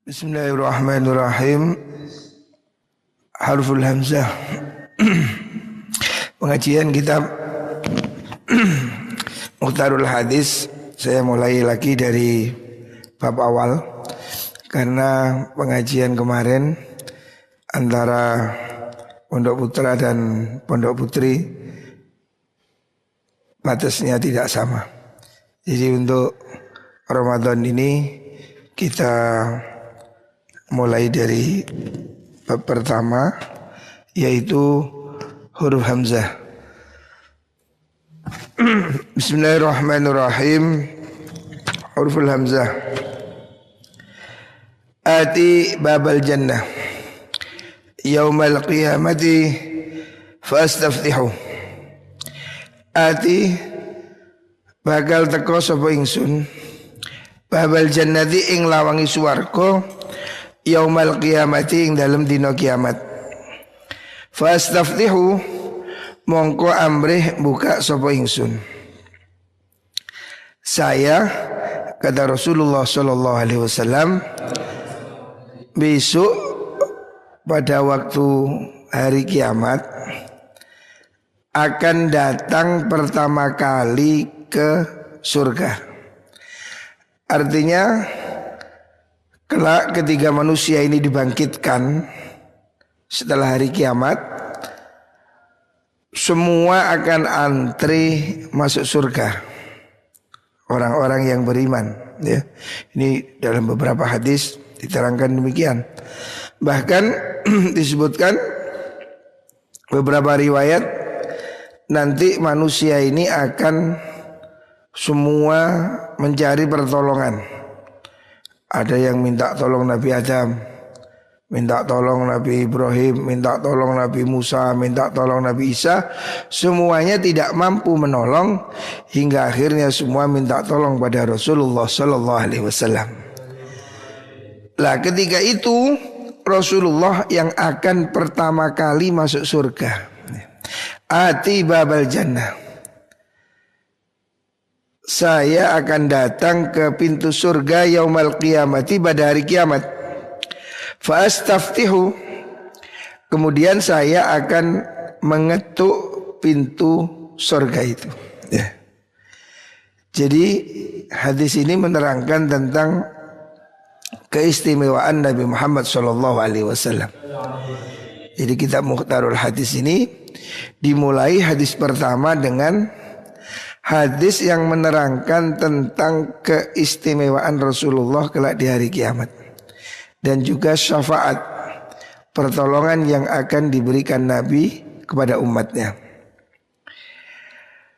Bismillahirrahmanirrahim. Harful hamzah. Pengajian kitab Mukhtarul Hadis. Saya mulai lagi dari bab awal karena pengajian kemarin antara Pondok Putra dan Pondok Putri batasnya tidak sama. Jadi untuk Ramadan ini kita mulai dari bab pertama, yaitu huruf hamzah. Bismillahirrahmanirrahim. Huruful hamzah. Ati babal jannah yaumal qiyamati fastaftihu. Ati bakal teko sapa ingsun babal jannati ing lawangi swarga yaumal qiyamati ing dalem dina kiamat. Fastaftihu mongko amrih buka sapa ingsun. Saya, kata Rasulullah sallallahu alaihi wasallam, besok pada waktu hari kiamat akan datang pertama kali ke surga. Artinya kelak ketika manusia ini dibangkitkan setelah hari kiamat, semua akan antri masuk surga. Orang-orang yang beriman, ya. Ini dalam beberapa hadis diterangkan demikian. Bahkan disebutkan beberapa riwayat nanti manusia ini akan semua mencari pertolongan. Ada yang minta tolong Nabi Adam, minta tolong Nabi Ibrahim, minta tolong Nabi Musa, minta tolong Nabi Isa. Semuanya tidak mampu menolong hingga akhirnya semua minta tolong pada Rasulullah sallallahu alaihi wasallam. Lah ketika itu Rasulullah yang akan pertama kali masuk surga. Ati babal jannah. Saya akan datang ke pintu surga yaumal qiyamati pada hari kiamat. Fa astaftihu. Kemudian saya akan mengetuk pintu surga itu. Ya. Jadi hadis ini menerangkan tentang keistimewaan Nabi Muhammad SAW. Jadi kitab Mukhtarul Hadis ini dimulai hadis pertama dengan hadis yang menerangkan tentang keistimewaan Rasulullah kelak di hari kiamat. Dan juga syafaat, pertolongan yang akan diberikan Nabi kepada umatnya.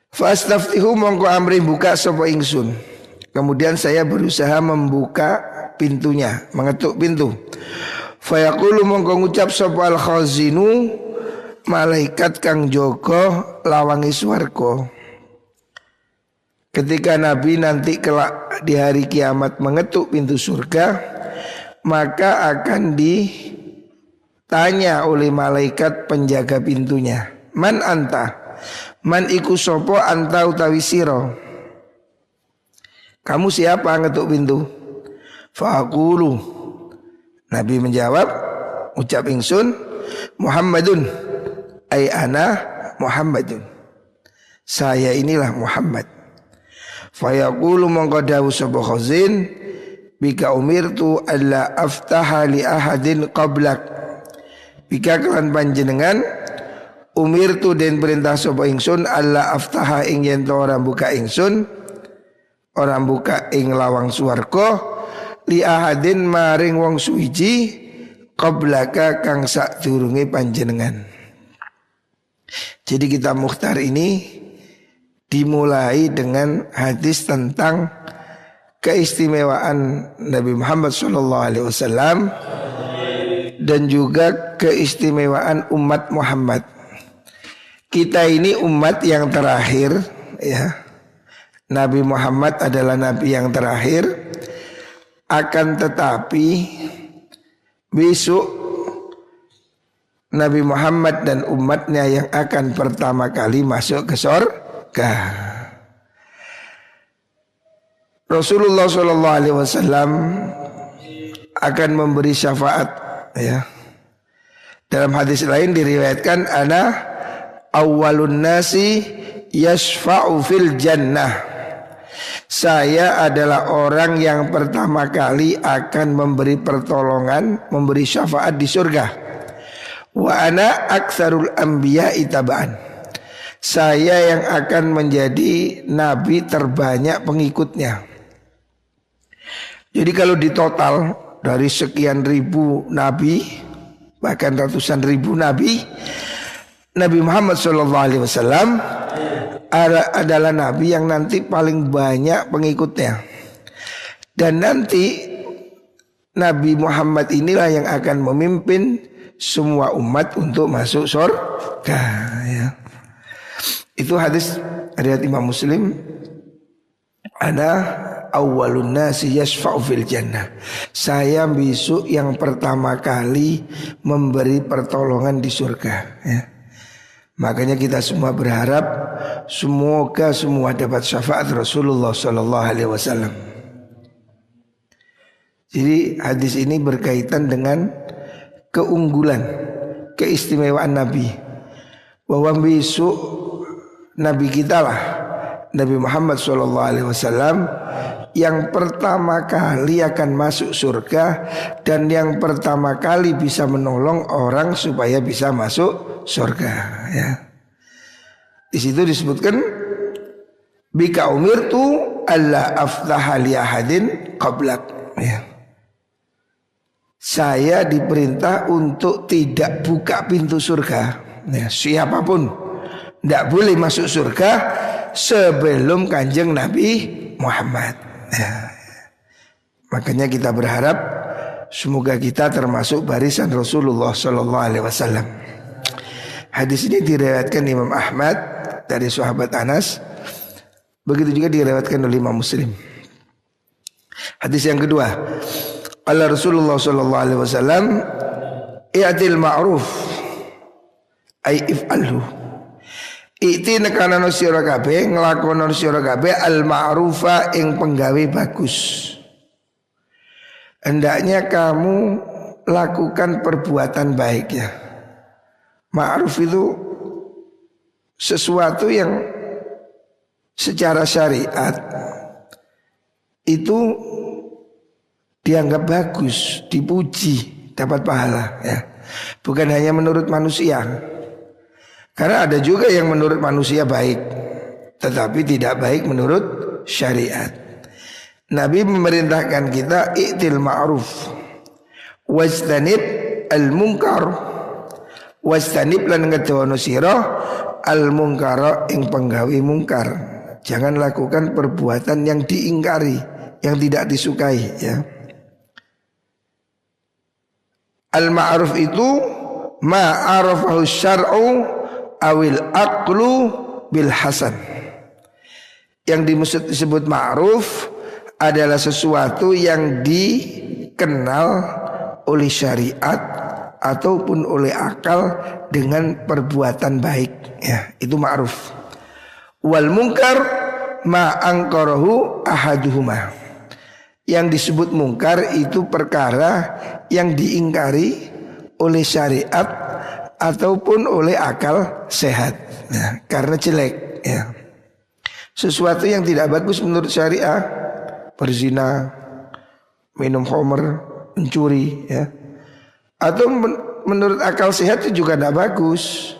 Fastaftihu mongko amri buka sapa ingsun. Kemudian saya berusaha membuka pintunya, mengetuk pintu. Fayaqulu mongko ngucap sapa al-khazinu, malaikat kang jaga lawangi swarga. Ketika Nabi nanti kelak di hari kiamat mengetuk pintu surga, maka akan ditanya oleh malaikat penjaga pintunya, man anta, man iku sopo anta utawi siro, kamu siapa ngetuk pintu? Fa'aqulu, Nabi menjawab, ucap ingsun, Muhammadun, ay ana Muhammadun, saya inilah Muhammad. Fayaqulu mongko dawu sapa khazin, bika umirtu alla aftaha li ahadin qablak. Bika kelan panjenengan umirtu den perintah sapa ingsun alla aftaha ing yen ora buka ingsun, ora buka ing lawang swarga li ahadin maring wong suwiji qablaka kang sadurunge panjenengan. Jadi kitab Mukhtar ini dimulai dengan hadis tentang keistimewaan Nabi Muhammad SAW dan juga keistimewaan umat Muhammad. Kita ini umat yang terakhir, ya. Nabi Muhammad adalah Nabi yang terakhir. Akan tetapi besok Nabi Muhammad dan umatnya yang akan pertama kali masuk ke surga. Rasulullah SAW akan memberi syafaat, ya. Dalam hadis lain diriwayatkan ana awwalun nasi yashfa'u fil jannah. Saya adalah orang yang pertama kali akan memberi pertolongan, memberi syafaat di surga. Wa ana aktsarul anbiya'i taba'an. Saya yang akan menjadi nabi terbanyak pengikutnya. Jadi kalau ditotal dari sekian ribu nabi, bahkan ratusan ribu nabi, Nabi Muhammad SAW adalah nabi yang nanti paling banyak pengikutnya. Dan nanti Nabi Muhammad inilah yang akan memimpin semua umat untuk masuk surga, ya. Itu hadis riwayat Imam Muslim. Ana awwalun nasi yashfa'u fil jannah. Saya besok yang pertama kali memberi pertolongan di surga, ya. Makanya kita semua berharap semoga semua dapat syafaat Rasulullah sallallahu alaihi wasallam. Jadi hadis ini berkaitan dengan keunggulan, keistimewaan Nabi. Bahwa besok Nabi kita lah, Nabi Muhammad SAW, yang pertama kali akan masuk surga dan yang pertama kali bisa menolong orang supaya bisa masuk surga, ya. Di situ disebutkan bika umirtu alla aftaha li ahadin qablak, ya. Saya diperintah untuk tidak buka pintu surga, ya, siapapun tidak boleh masuk surga sebelum kanjeng Nabi Muhammad, ya. Makanya kita berharap semoga kita termasuk barisan Rasulullah Sallallahu Alaihi Wasallam. Hadis ini diriwayatkan Imam Ahmad dari sahabat Anas. Begitu juga diriwayatkan oleh Imam Muslim. Hadis yang kedua, qala Rasulullah Sallallahu Alaihi Wasallam, i'til ma'ruf ay if'alhu. Iki nekanono sira kabeh, nglakono sira kabeh al ma'rufa ing penggawe bagus. Hendaknya kamu lakukan perbuatan baik, ya. Ma'ruf itu sesuatu yang secara syariat itu dianggap bagus, dipuji, dapat pahala, ya. Bukan hanya menurut manusia. Karena ada juga yang menurut manusia baik, tetapi tidak baik menurut syariat. Nabi memerintahkan kita i'til ma'ruf wajtanib al-munkar, wajtanib lan ngedono sira al-munkara ing penggawe mungkar. Jangan lakukan perbuatan yang diingkari, yang tidak disukai, ya. Al-ma'ruf itu ma'arafahu syar'u awil aqlu bil hasan. Yang disebut ma'ruf adalah sesuatu yang dikenal oleh syariat ataupun oleh akal dengan perbuatan baik, ya. Itu ma'ruf. Wal munkar ma angkarahu ahaduhuma. Yang disebut mungkar itu perkara yang diingkari oleh syariat ataupun oleh akal sehat, ya, karena jelek, ya. Sesuatu yang tidak bagus menurut syariah, berzina, minum khamr, mencuri, ya. Atau menurut akal sehat itu juga tidak bagus.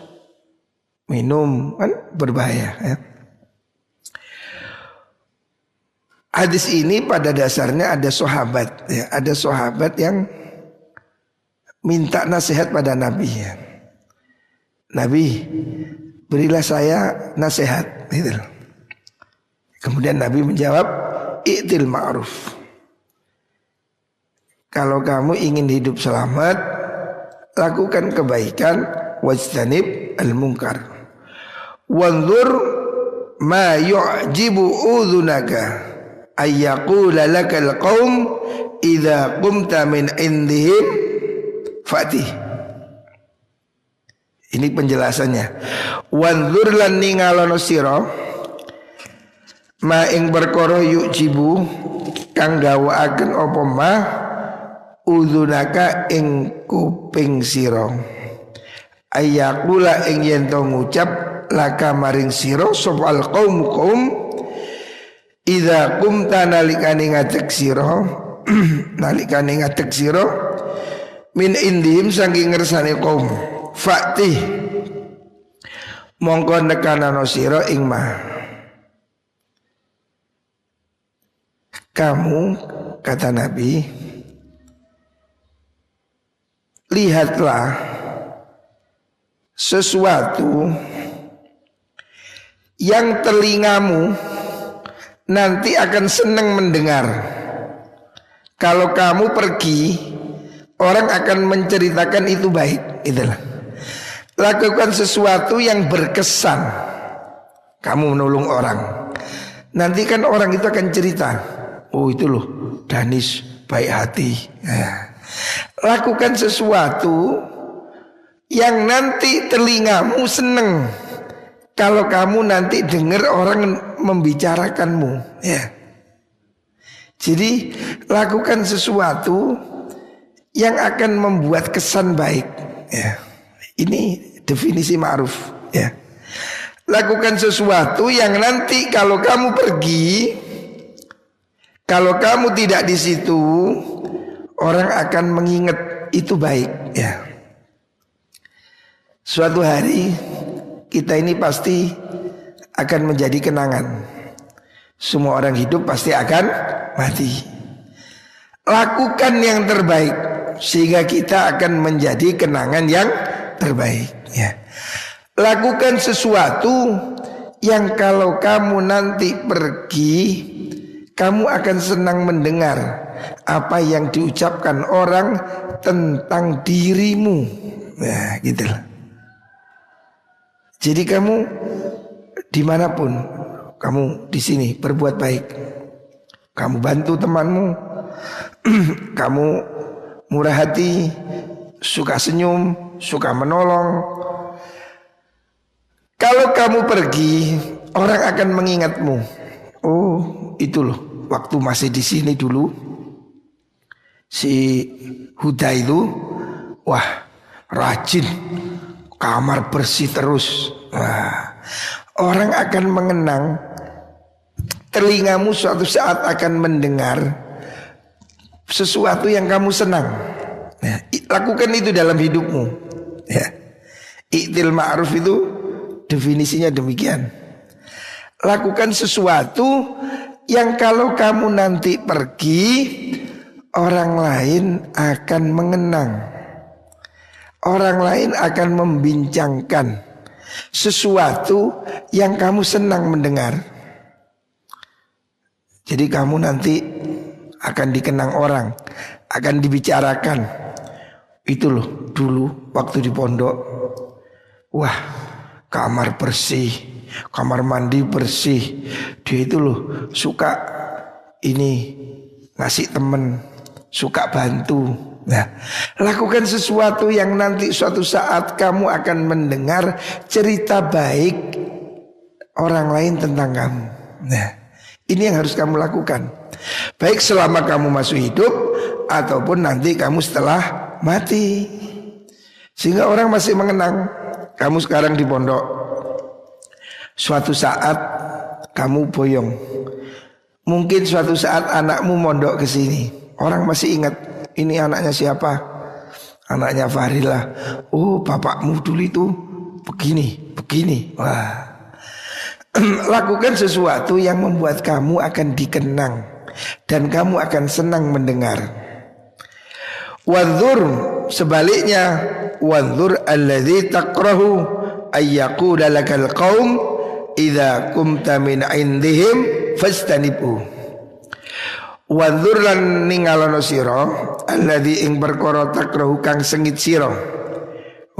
Minum kan berbahaya, ya. Hadis ini pada dasarnya ada sahabat, ya, ada sahabat yang minta nasihat pada Nabi, ya. Nabi, berilah saya nasihat, gitu. Kemudian Nabi menjawab, i'til ma'ruf. Kalau kamu ingin hidup selamat, lakukan kebaikan, wajtanib al-munkar. Wanzur ma yu'jibu udhunaka ayyaqula lakal qaum idza qumta min indihim fatih. Ini penjelasannya. Wanzur lan ningalono sira ma ing perkara yu'jibu kang gawakaken apa ma udunaka ing kuping sira ayakula ing yen to ngucap laka maring sira sopal qaum idza qumta nalikane ngadeg sira nalikane ngadeg sira min indihim saking ngersane kaum fakti mongko nekanano sira ing ma kamu kata Nabi lihatlah sesuatu yang telingamu nanti akan senang mendengar. Kalau kamu pergi, orang akan menceritakan itu baik. Itulah. Lakukan sesuatu yang berkesan. Kamu menolong orang. Nanti kan orang itu akan cerita. Oh itu loh, Danis baik hati. Nah, lakukan sesuatu yang nanti telingamu seneng. Kalau kamu nanti dengar orang membicarakanmu, ya. Jadi lakukan sesuatu yang akan membuat kesan baik, ya. Ini definisi ma'ruf, ya. Lakukan sesuatu yang nanti kalau kamu pergi, kalau kamu tidak di situ, orang akan mengingat itu baik, ya. Suatu hari kita ini pasti akan menjadi kenangan. Semua orang hidup pasti akan mati. Lakukan yang terbaik sehingga kita akan menjadi kenangan yang terbaik, ya. Lakukan sesuatu yang kalau kamu nanti pergi, kamu akan senang mendengar apa yang diucapkan orang tentang dirimu. Nah, gitulah. Jadi kamu dimanapun, kamu di sini berbuat baik. Kamu bantu temanmu, kamu murah hati, suka senyum, suka menolong. Kalau kamu pergi, orang akan mengingatmu. Oh, itu loh, waktu masih di sini dulu, si Huda itu, wah, rajin, kamar bersih terus. Wah, orang akan mengenang. Telingamu suatu saat akan mendengar sesuatu yang kamu senang. Ya, lakukan itu dalam hidupmu, ya. I'til ma'ruf itu definisinya demikian. Lakukan sesuatu yang kalau kamu nanti pergi, orang lain akan mengenang. Orang lain akan membincangkan sesuatu yang kamu senang mendengar. Jadi kamu nanti akan dikenang orang, akan dibicarakan. Itu loh dulu waktu di pondok. Wah, kamar bersih, kamar mandi bersih. Dia itu loh suka ini ngasih temen, suka bantu. Nah, lakukan sesuatu yang nanti suatu saat kamu akan mendengar cerita baik orang lain tentang kamu. Nah, ini yang harus kamu lakukan. Baik selama kamu masih hidup ataupun nanti kamu setelah mati. Sehingga orang masih mengenang kamu sekarang di pondok. Suatu saat kamu boyong. Mungkin suatu saat anakmu mondok ke sini. Orang masih ingat, ini anaknya siapa? Anaknya Fahrilah. Oh, bapakmu dulu itu begini. Wah. Lakukan sesuatu yang membuat kamu akan dikenang dan kamu akan senang mendengar. Wanzur, sebaliknya, wanzur alladzi takrahu ayyaqula lakal qaum idza qumta min indihim fastanibu. Wanzur lan ningalono sira alladzi ing perkara takrahu kang sengit sira.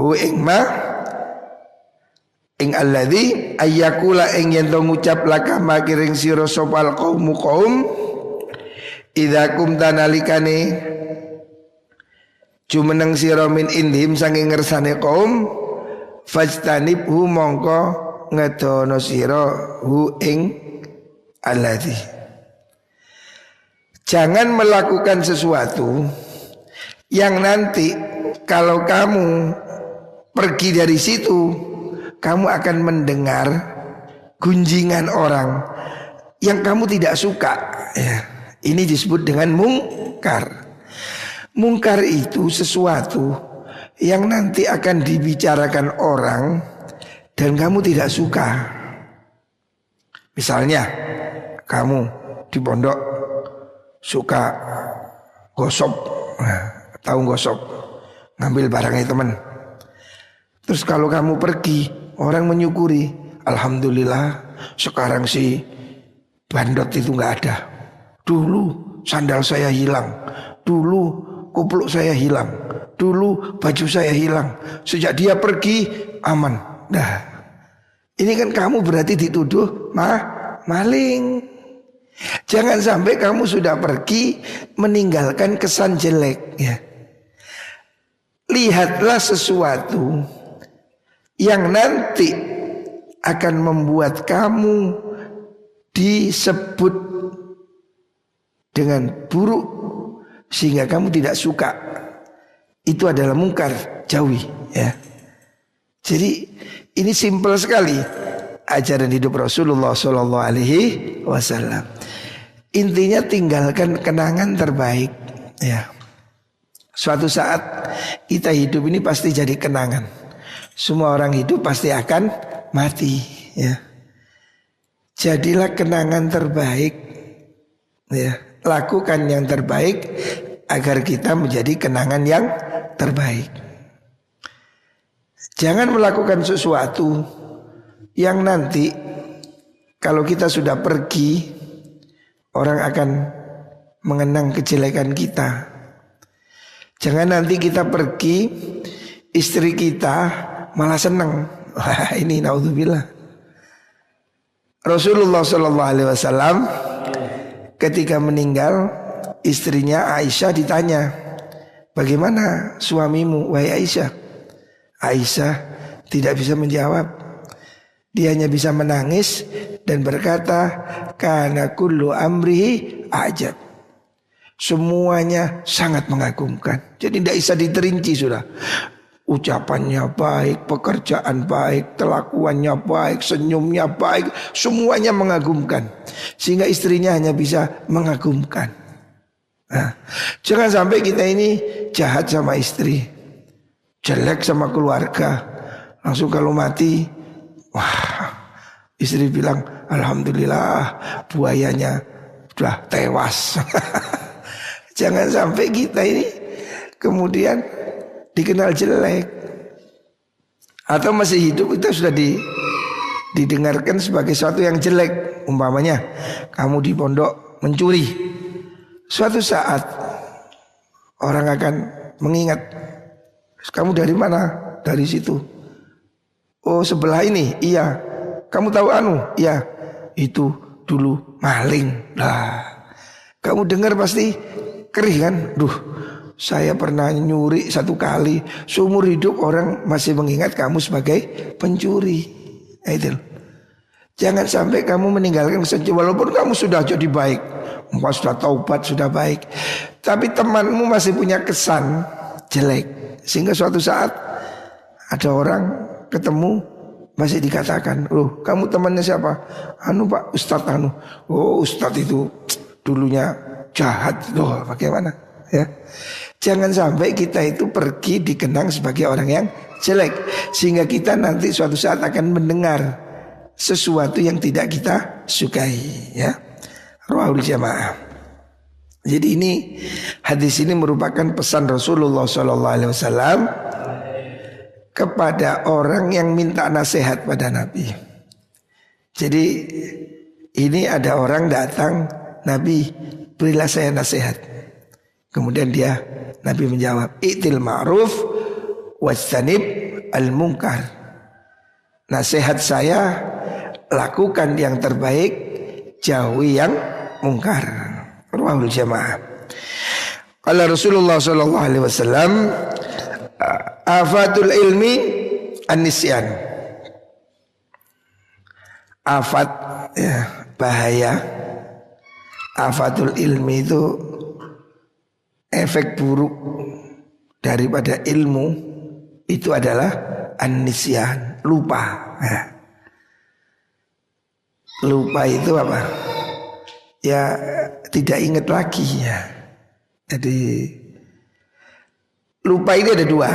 Hu ing ma ing alladzi ayyakula ing yen to ngucap laka makiring sira sopal qaum idza kumta nalikane jumeneng sira min indhim saking ngersane kaum fajtanibhu mongko ngedono sira hu ing alladzi. Jangan melakukan sesuatu Yang nanti kalau kamu pergi dari situ, kamu akan mendengar gunjingan orang yang kamu tidak suka ya. Ini disebut dengan mungkar. Mungkar itu sesuatu yang nanti akan dibicarakan orang dan kamu tidak suka. Misalnya kamu di pondok suka gosok, tahu gosok, ngambil barangnya teman. Terus kalau kamu pergi, orang menyukuri, alhamdulillah sekarang si bandot itu nggak ada. Dulu sandal saya hilang, dulu kupluk saya hilang, dulu baju saya hilang. Sejak dia pergi aman. Nah, ini kan kamu berarti dituduh maling. Jangan sampai kamu sudah pergi meninggalkan kesan jelek ya. Lihatlah sesuatu yang nanti akan membuat kamu disebut dengan buruk sehingga kamu tidak suka. Itu adalah mungkar, jauhi ya. Jadi ini simpel sekali ajaran hidup Rasulullah Sallallahu Alaihi Wasallam. Intinya tinggalkan kenangan terbaik ya. Suatu saat kita hidup ini pasti jadi kenangan. Semua orang hidup pasti akan mati ya. Jadilah kenangan terbaik ya. Lakukan yang terbaik agar kita menjadi kenangan yang terbaik. Jangan melakukan sesuatu yang nanti kalau kita sudah pergi orang akan mengenang kejelekan kita. Jangan nanti kita pergi istri kita malah senang. Wah, ini naudzubillah. Rasulullah Sallallahu Alaihi Wasallam ketika meninggal, istrinya Aisyah ditanya, bagaimana suamimu wahai Aisyah? Aisyah tidak bisa menjawab. Dia hanya bisa menangis dan berkata, kana kullu amrihi ajab. Semuanya sangat mengagumkan. Jadi tidak bisa diterinci sudah. Ucapannya baik, pekerjaan baik, kelakuannya baik, senyumnya baik, semuanya mengagumkan. Sehingga istrinya hanya bisa mengagumkan. Nah, jangan sampai kita ini jahat sama istri, jelek sama keluarga. Langsung kalau mati, wah, istri bilang alhamdulillah buayanya sudah tewas. Jangan sampai kita ini kemudian dikenal jelek. Atau masih hidup kita sudah didengarkan sebagai sesuatu yang jelek. Umpamanya kamu di pondok mencuri, suatu saat orang akan mengingat, kamu dari mana? Dari situ. Oh sebelah ini, iya. Kamu tahu anu? Iya. Itu dulu maling. Nah, kamu dengar pasti kerih kan? Duh, saya pernah nyuri 1 kali. Seumur hidup orang masih mengingat kamu sebagai pencuri. Nah, itu. Jangan sampai kamu meninggalkan kesenja walaupun kamu sudah jadi baik. Engkau sudah taubat, sudah baik. Tapi temanmu masih punya kesan jelek. Sehingga suatu saat ada orang ketemu masih dikatakan, "Loh, kamu temannya siapa?" "Anu Pak, Ustadz anu." "Oh, Ustadz itu dulunya jahat." Loh, bagaimana? Ya. Jangan sampai kita itu pergi dikenang sebagai orang yang jelek sehingga kita nanti suatu saat akan mendengar sesuatu yang tidak kita sukai ya. Rawahul jamaah. Jadi ini hadis ini merupakan pesan Rasulullah SAW kepada orang yang minta nasihat pada Nabi. Jadi ini ada orang datang, Nabi berilah saya nasihat. Kemudian Nabi menjawab, i'til ma'ruf wajtanib al-munkar. Nasihat saya, lakukan yang terbaik, jauhi yang mungkar. Rawahul jamaah. Qala Rasulullah sallallahu alaihi wasallam, afatul ilmi an-nisyan. Afat ya, bahaya. Afatul ilmi itu efek buruk daripada ilmu itu adalah an-nisyan, lupa. Nah, lupa itu apa? Ya tidak ingat lagi ya. Jadi lupa ini ada dua.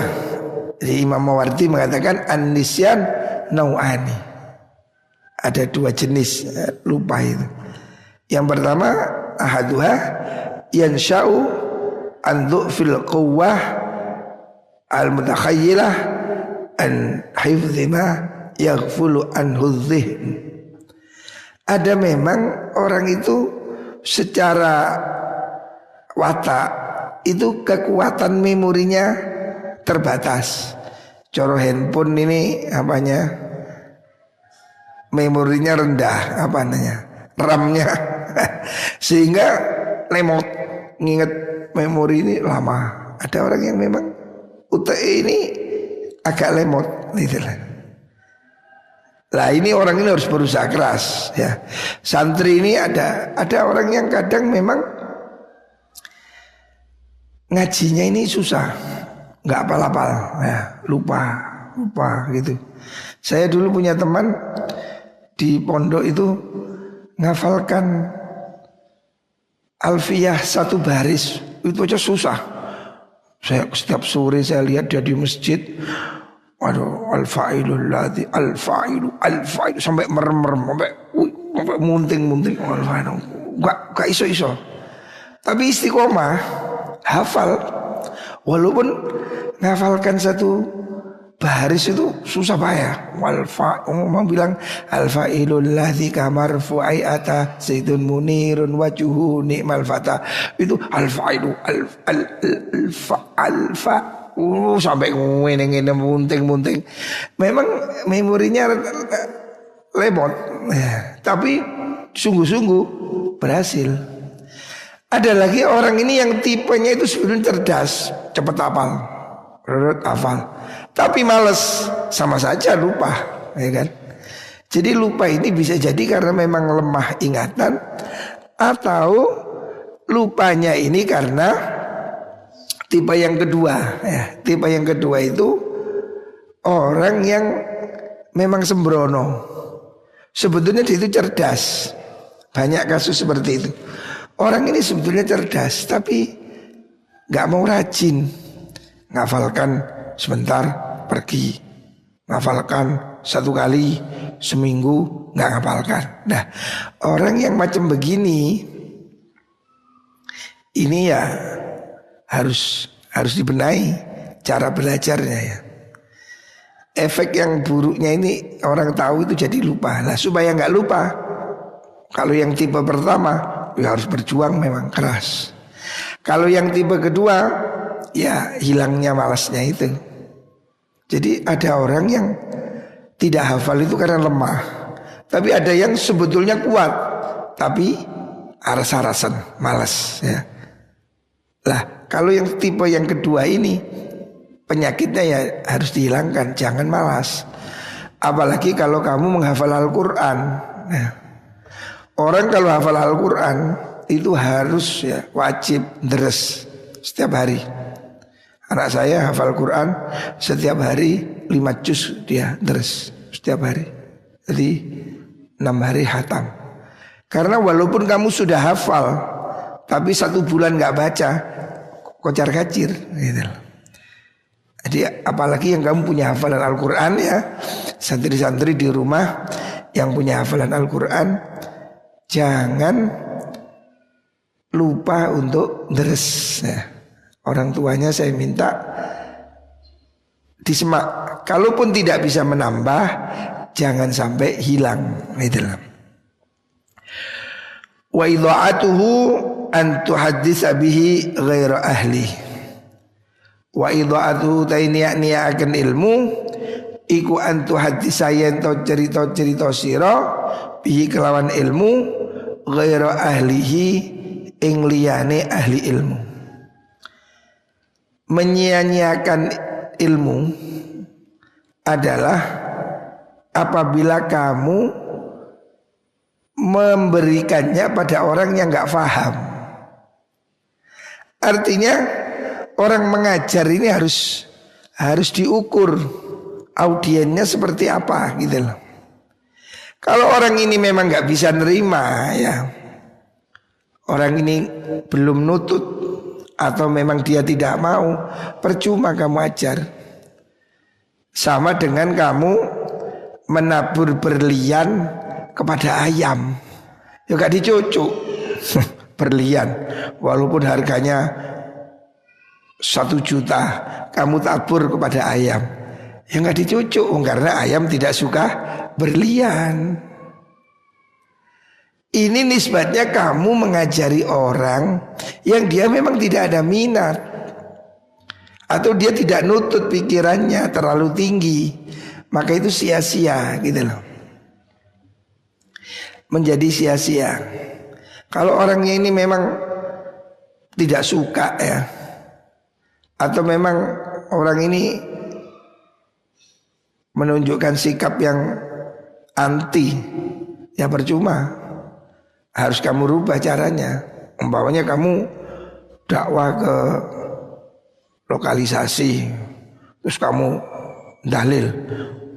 Jadi Imam Mawardi mengatakan an-nisyan nau'ani. Ada dua jenis lupa itu. Yang pertama ahaduha yansha'u an dhu'fil quwwah al-mutakhayyilah an hifdhi ma yaghfulu anhu dhihn. Ada memang orang itu secara watak itu kekuatan memorinya terbatas. Coro handphone ini apanya, memorinya rendah, apa namanya, RAM-nya sehingga lemot, nginget memori ini lama. Ada orang yang memang UTE ini agak lemot gitu lah. Lah ini orang ini harus berusaha keras ya. Santri ini ada orang yang kadang memang ngajinya ini susah, nggak apal-apal ya, lupa gitu. Saya dulu punya teman di pondok itu ngafalkan Alfiyah satu baris itu aja susah. Saya setiap sore saya lihat dia di masjid, waduh, al-fa'ilul ladzi al-fa'ilu sampai merem-merem, sampai munting-munting, enggak iso. Tapi istiqomah, hafal. Walaupun ngafalkan satu baris itu susah payah. Mau bilang al-fa'ilul ladzi kamarfu'i ata zaidun munirun wajuhu ni'mal fata. Itu al-fa'ilu al-fa sampai ngene munting. Memang memorinya lemot ya, tapi sungguh-sungguh berhasil. Ada lagi orang ini yang tipenya itu sebenarnya cerdas, cepat hafal, tapi malas, sama saja lupa, ya kan? Jadi lupa ini bisa jadi karena memang lemah ingatan, atau lupanya ini karena tipe yang kedua. Ya, tipe yang kedua itu orang yang memang sembrono. Sebetulnya dia itu cerdas. Banyak kasus seperti itu. Orang ini sebetulnya cerdas, tapi gak mau rajin. Ngafalkan sebentar pergi, ngafalkan satu kali seminggu gak ngafalkan. Nah, orang yang macam begini ini ya harus dibenahi cara belajarnya ya. Efek yang buruknya ini orang tahu itu jadi lupa. Nah, supaya nggak lupa, kalau yang tipe pertama ya harus berjuang memang keras. Kalau yang tipe kedua ya hilangnya malasnya itu. Jadi ada orang yang tidak hafal itu karena lemah, tapi ada yang sebetulnya kuat tapi aras-arasan, malas ya. Lah kalau yang tipe yang kedua ini penyakitnya ya harus dihilangkan, jangan malas. Apalagi kalau kamu menghafal Al-Quran. Nah, orang kalau hafal Al-Quran itu harus ya wajib deres setiap hari. Anak saya hafal Quran setiap hari 5 juz dia deres setiap hari. Jadi 6 hari khatam. Karena walaupun kamu sudah hafal tapi 1 bulan gak baca, kocar kacir gitu. Jadi apalagi yang kamu punya hafalan Al-Quran ya, santri-santri di rumah yang punya hafalan Al-Quran, jangan lupa untuk deres ya. Orang tuanya saya minta disemak. Kalaupun tidak bisa menambah, jangan sampai hilang gitu. Wa idha'atuhu an tuhadditsa bihi ghaira ahli. Wa idha'atuhu tainiya akan ilmu iku an tuhadditsa yen to cerita-cerita sira bihi kelawan ilmu ghaira ahlihi ing liyane ahli ilmu. Menyia-nyiakan ilmu adalah apabila kamu memberikannya pada orang yang gak paham. Artinya orang mengajar ini harus diukur audiennya seperti apa gitu loh. Kalau orang ini memang nggak bisa nerima ya, orang ini belum nutut atau memang dia tidak mau, percuma kamu ajar. Sama dengan kamu menabur berlian kepada ayam, ya gak dicucuk. Berlian walaupun harganya 1 juta, kamu tabur kepada ayam, ya gak dicucuk, karena ayam tidak suka berlian. Ini nisbatnya kamu mengajari orang yang dia memang tidak ada minat, atau dia tidak nutut pikirannya terlalu tinggi, maka itu sia-sia gitu loh. Menjadi sia-sia. Kalau orangnya ini memang tidak suka ya, atau memang orang ini menunjukkan sikap yang anti, ya percuma. Harus kamu rubah caranya. Umpamanya kamu dakwah ke lokalisasi, terus kamu dalil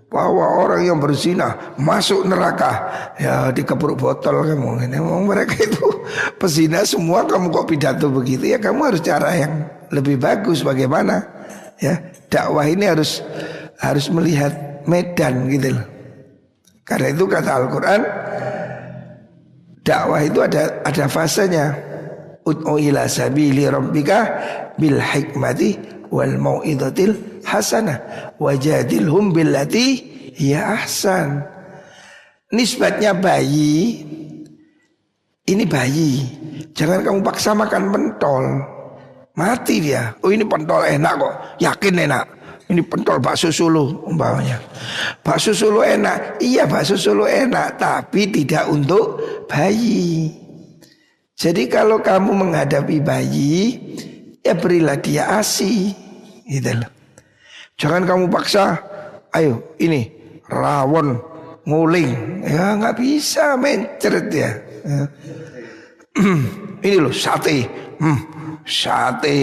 bahwa orang yang berzina masuk neraka, ya dikepuk botol kamu. Mereka itu pezina semua, kamu kok pidato begitu? Ya kamu harus cara yang lebih bagus. Bagaimana? Ya dakwah ini harus melihat medan gitu loh. Karena itu kata Al-Quran, dakwah itu ada fasenya. Ud'u ila sabili rabbika bil hikmati wal mau'izatil hasanah wajadilhum billati hiya ahsan. Nisbatnya bayi, ini bayi, jangan kamu paksa makan pentol, mati dia. Oh ini pentol enak kok, yakin enak. Ini pentol bakso Solo umpamanya. Bakso Solo enak, iya bakso Solo enak, tapi tidak untuk bayi. Jadi kalau kamu menghadapi bayi, ya berilah dia ASI gitu loh. Jangan kamu paksa, ayo ini rawon nguling, ya nggak bisa, mencret ya. Ini loh sate, sate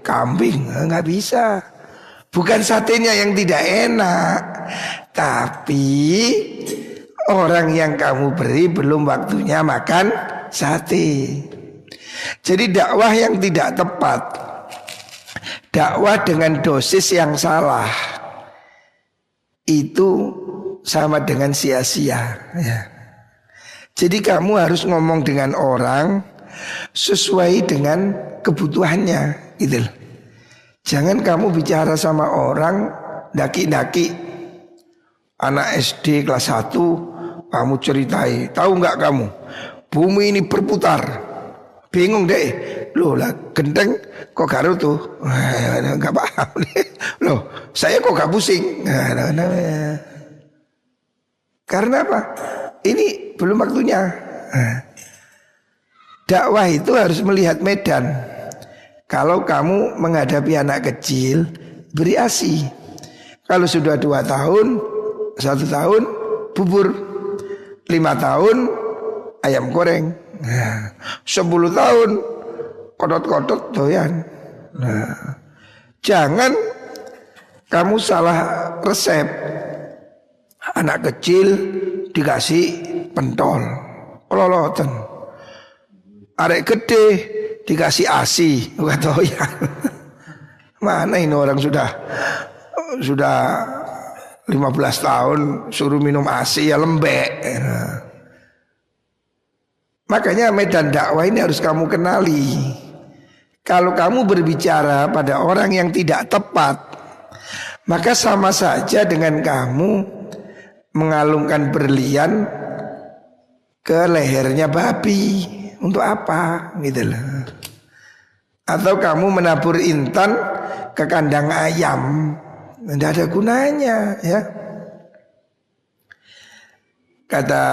kambing, nggak bisa. Bukan satenya yang tidak enak, tapi orang yang kamu beri belum waktunya makan sate. Jadi dakwah yang tidak tepat, dakwah dengan dosis yang salah, itu sama dengan sia-sia ya. Jadi kamu harus ngomong dengan orang sesuai dengan kebutuhannya gitu loh. Jangan kamu bicara sama orang daki-daki. Anak SD kelas 1 kamu ceritai, tahu nggak kamu bumi ini berputar. Bingung deh. Loh lah gendeng kok garu tuh. Nggak paham nih. Loh saya kok gak pusing. Karena apa? Ini belum waktunya. Dakwah itu harus melihat medan. Kalau kamu menghadapi anak kecil, beri ASI. Kalau sudah 2 tahun, 1 tahun, bubur. 5 tahun, ayam goreng. 10 tahun, kodot-kodot doyan. Jangan kamu salah resep. Anak kecil dikasih pentol, peloloten. Arek gede dikasih ASI, bukan doyan. Mana ini orang sudah 15 tahun suruh minum ASI ya lembek. Makanya medan dakwah ini harus kamu kenali. Kalau kamu berbicara pada orang yang tidak tepat, maka sama saja dengan kamu mengalungkan berlian ke lehernya babi. Untuk apa gitu loh. Atau kamu menabur intan ke kandang ayam, tidak ada gunanya ya. Kata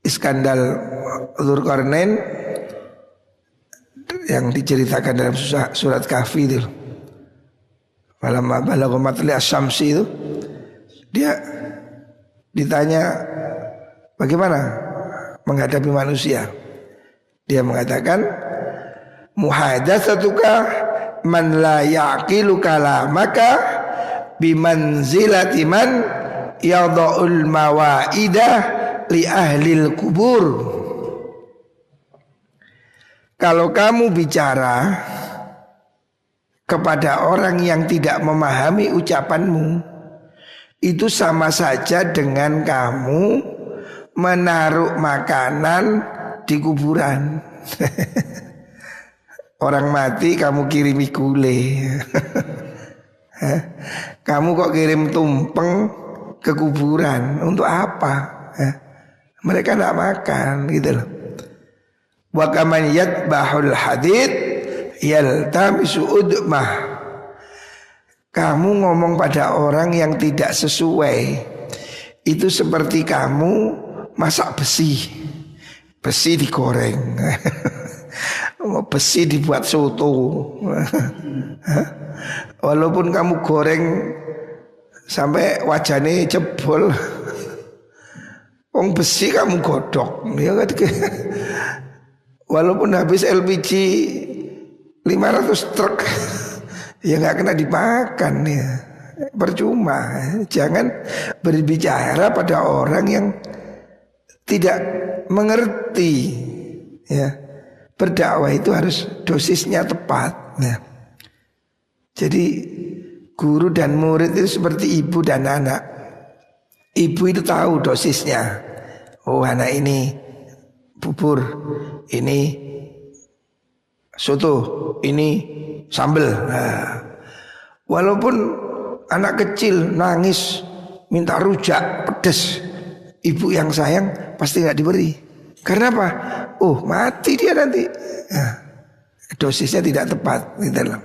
Iskandar Dzulkarnain yang diceritakan dalam surat Kahfi itu, malam balagha matli asy-syamsi itu, dia ditanya bagaimana menghadapi manusia. Dia mengatakan, muhadatsatuka man la yaqilu kalamaka bimanzilati man yadha'ul mawaidah li ahlil kubur. Kalau kamu bicara kepada orang yang tidak memahami ucapanmu, itu sama saja dengan kamu menaruh makanan di kuburan. Orang mati kamu kirimi gulai. Kamu kok kirim tumpeng ke kuburan, untuk apa? Mereka tidak makan gitu loh. Wa kaman yatbahul hadid yaltamisu udmah. Kamu ngomong pada orang yang tidak sesuai, itu seperti kamu masak besi. Besi digoreng. Besi dibuat soto. Walaupun kamu goreng sampai wajahnya jebol, wong besi kamu godok, ya kan? Walaupun habis LPG 500 truk, ya nggak kena dimakan ya, percuma. Jangan berbicara pada orang yang tidak mengerti. Ya, berdakwah itu harus dosisnya tepat. Ya. Jadi guru dan murid itu seperti ibu dan anak. Ibu itu tahu dosisnya. Oh, anak ini bubur, ini soto, ini sambel. Nah, walaupun anak kecil nangis minta rujak pedas, ibu yang sayang pasti nggak diberi. Karena apa? Oh, mati dia nanti. Nah, dosisnya tidak tepat gitu loh.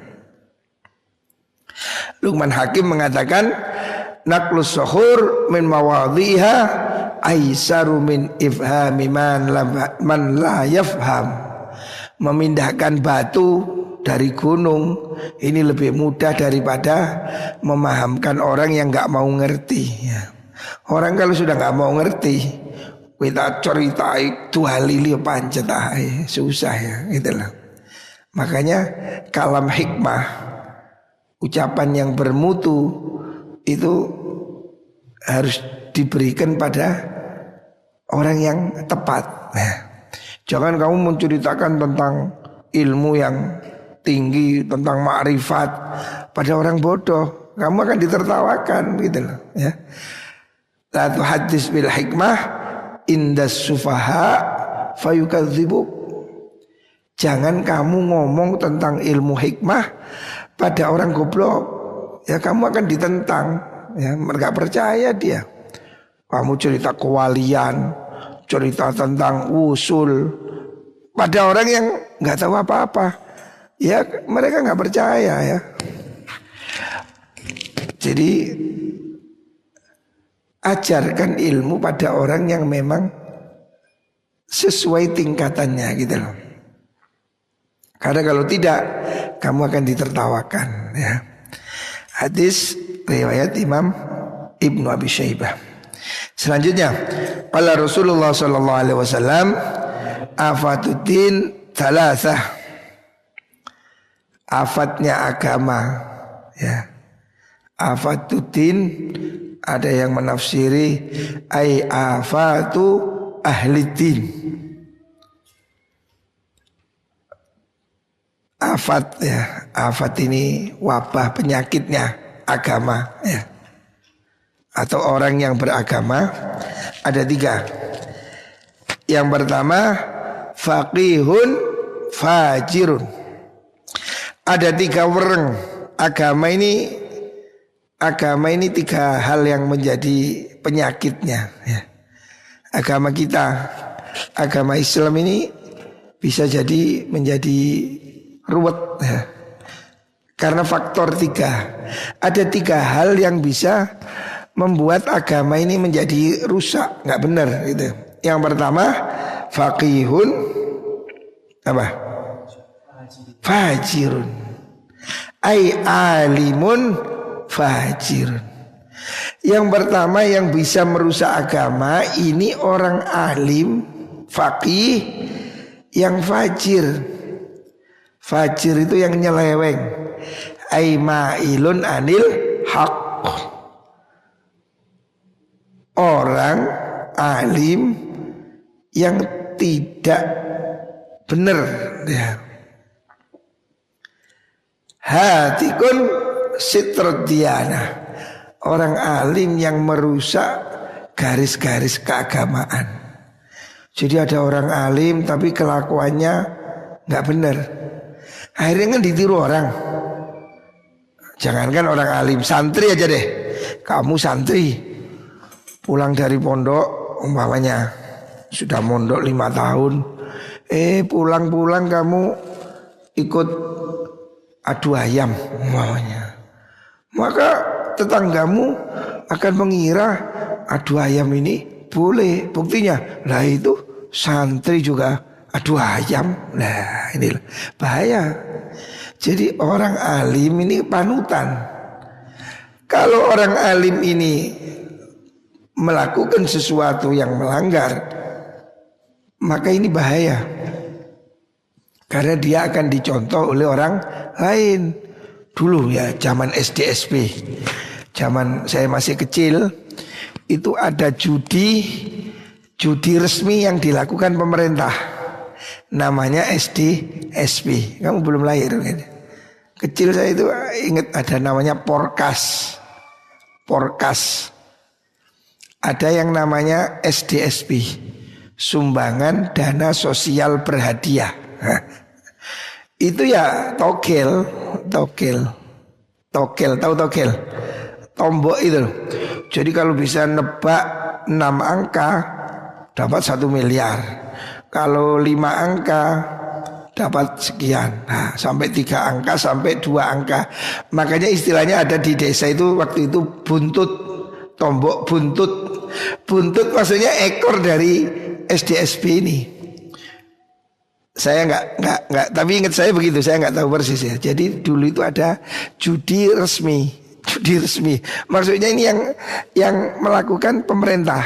Luqman Hakim mengatakan naqlus suhur min mawadhiha aisaru min ifhami man la yafham. Memindahkan batu dari gunung ini lebih mudah daripada memahamkan orang yang enggak mau ngerti ya. Orang kalau sudah enggak mau ngerti, kita ceritai dua lili pancet susah ya itulah. Makanya kalam hikmah, ucapan yang bermutu itu harus diberikan pada orang yang tepat. Jangan kamu menceritakan tentang ilmu yang tinggi, tentang makrifat pada orang bodoh, kamu akan ditertawakan gitu loh ya. La tuhaddits bil hikmah indas sufaha fayukadzibuk. Jangan kamu ngomong tentang ilmu hikmah pada orang goblok, ya kamu akan ditentang ya, mereka percaya dia. Kamu cerita kewalian, cerita tentang usul pada orang yang nggak tahu apa-apa, ya mereka nggak percaya ya. Jadi ajarkan ilmu pada orang yang memang sesuai tingkatannya gitu loh. Karena kalau tidak, kamu akan ditertawakan ya. Hadis riwayat Imam Ibnu Abi Syaibah. Selanjutnya, qala Rasulullah sallallahu alaihi wasallam, afatuddin thalathah. Afatnya agama ya. Afatuddin ada yang menafsiri ai afatu ahliddin. Afat ya, afat ini wabah penyakitnya agama ya. Atau orang yang beragama ada tiga. Yang pertama faqihun fajirun. Ada tiga wereng. Agama ini tiga hal yang menjadi penyakitnya ya. Agama kita, agama Islam ini bisa jadi menjadi ruwet ya. Karena faktor tiga. Ada tiga hal yang bisa membuat agama ini menjadi rusak, nggak benar gitu. Yang pertama faqihun apa? Fajirun. Ai alimun fajirun. Yang pertama yang bisa merusak agama ini orang alim, faqih yang fajir. Fajir itu yang nyeleweng. Ai mailun anil haq. Orang alim yang tidak benar ya. Hatikun sitrodiana. Orang alim yang merusak garis-garis keagamaan. Jadi ada orang alim tapi kelakuannya nggak benar. Akhirnya kan ditiru orang. Jangankan orang alim, santri aja deh. Kamu santri pulang dari pondok umpamanya sudah mondok 5 tahun. Pulang-pulang kamu ikut adu ayam umpamanya. Maka tetanggamu akan mengira adu ayam ini boleh. Buktinya lah itu santri juga adu ayam. Nah ini bahaya. Jadi orang alim ini panutan. Kalau orang alim ini melakukan sesuatu yang melanggar, maka ini bahaya. Karena dia akan dicontoh oleh orang lain. Dulu ya zaman SD SP, zaman saya masih kecil, itu ada judi resmi yang dilakukan pemerintah. Namanya SD SP. Kamu belum lahir kan? Kecil saya itu ingat ada namanya Porkas. Ada yang namanya SDSP, sumbangan dana sosial berhadiah. Itu ya togel, tahu togel, tombok itu. Jadi kalau bisa nebak 6 angka dapat 1 miliar. Kalau 5 angka dapat sekian. Nah, sampai 3 angka, sampai 2 angka. Makanya istilahnya ada di desa itu waktu itu buntut, tombok buntut. Buntut maksudnya ekor dari SDSP ini. Saya enggak, tapi ingat saya begitu, saya enggak tahu persis ya. Jadi dulu itu ada judi resmi. Maksudnya ini yang melakukan pemerintah.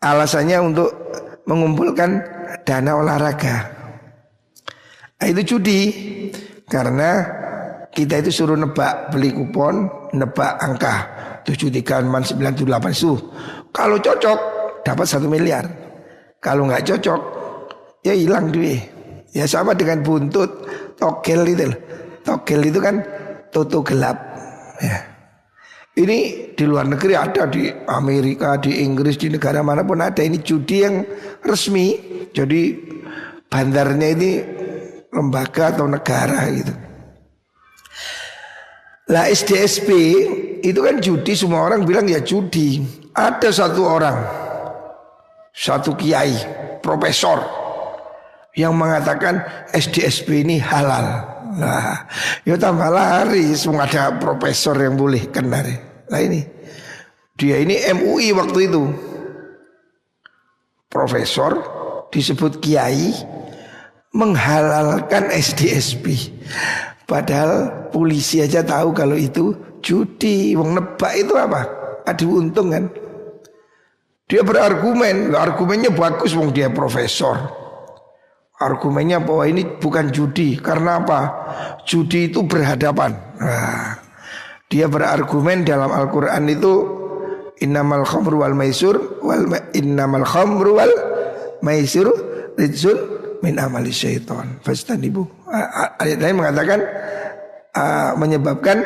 Alasannya untuk mengumpulkan dana olahraga. Nah, itu judi. Karena kita itu suruh nebak, beli kupon, nebak angka 739698 itu. Kalau cocok dapat 1 miliar. Kalau nggak cocok ya hilang duit. Ya sama dengan buntut, togel itu. Togel itu kan toto gelap ya. Ini di luar negeri ada, di Amerika, di Inggris, di negara manapun ada. Ini judi yang resmi. Jadi bandarnya ini lembaga atau negara gitu. Lah SDSP itu kan judi, semua orang bilang ya judi. Ada satu orang, satu kiai, profesor yang mengatakan SDSP ini halal. Nah, ya tambah laris, ada profesor yang boleh kena. Nah ini, dia ini MUI waktu itu, profesor disebut kiai menghalalkan SDSP. Padahal polisi aja tahu kalau itu judi. Wong nebak itu apa? Adu untung kan. Dia berargumen, argumennya bagus, wong dia profesor. Argumennya bahwa ini bukan judi. Karena apa? Judi itu berhadapan. Nah, dia berargumen dalam Al-Quran itu innamal khamru wal maisur innamal khamru wal maisur rijsun min amali syaitan fastanibu. Ayat lain mengatakan menyebabkan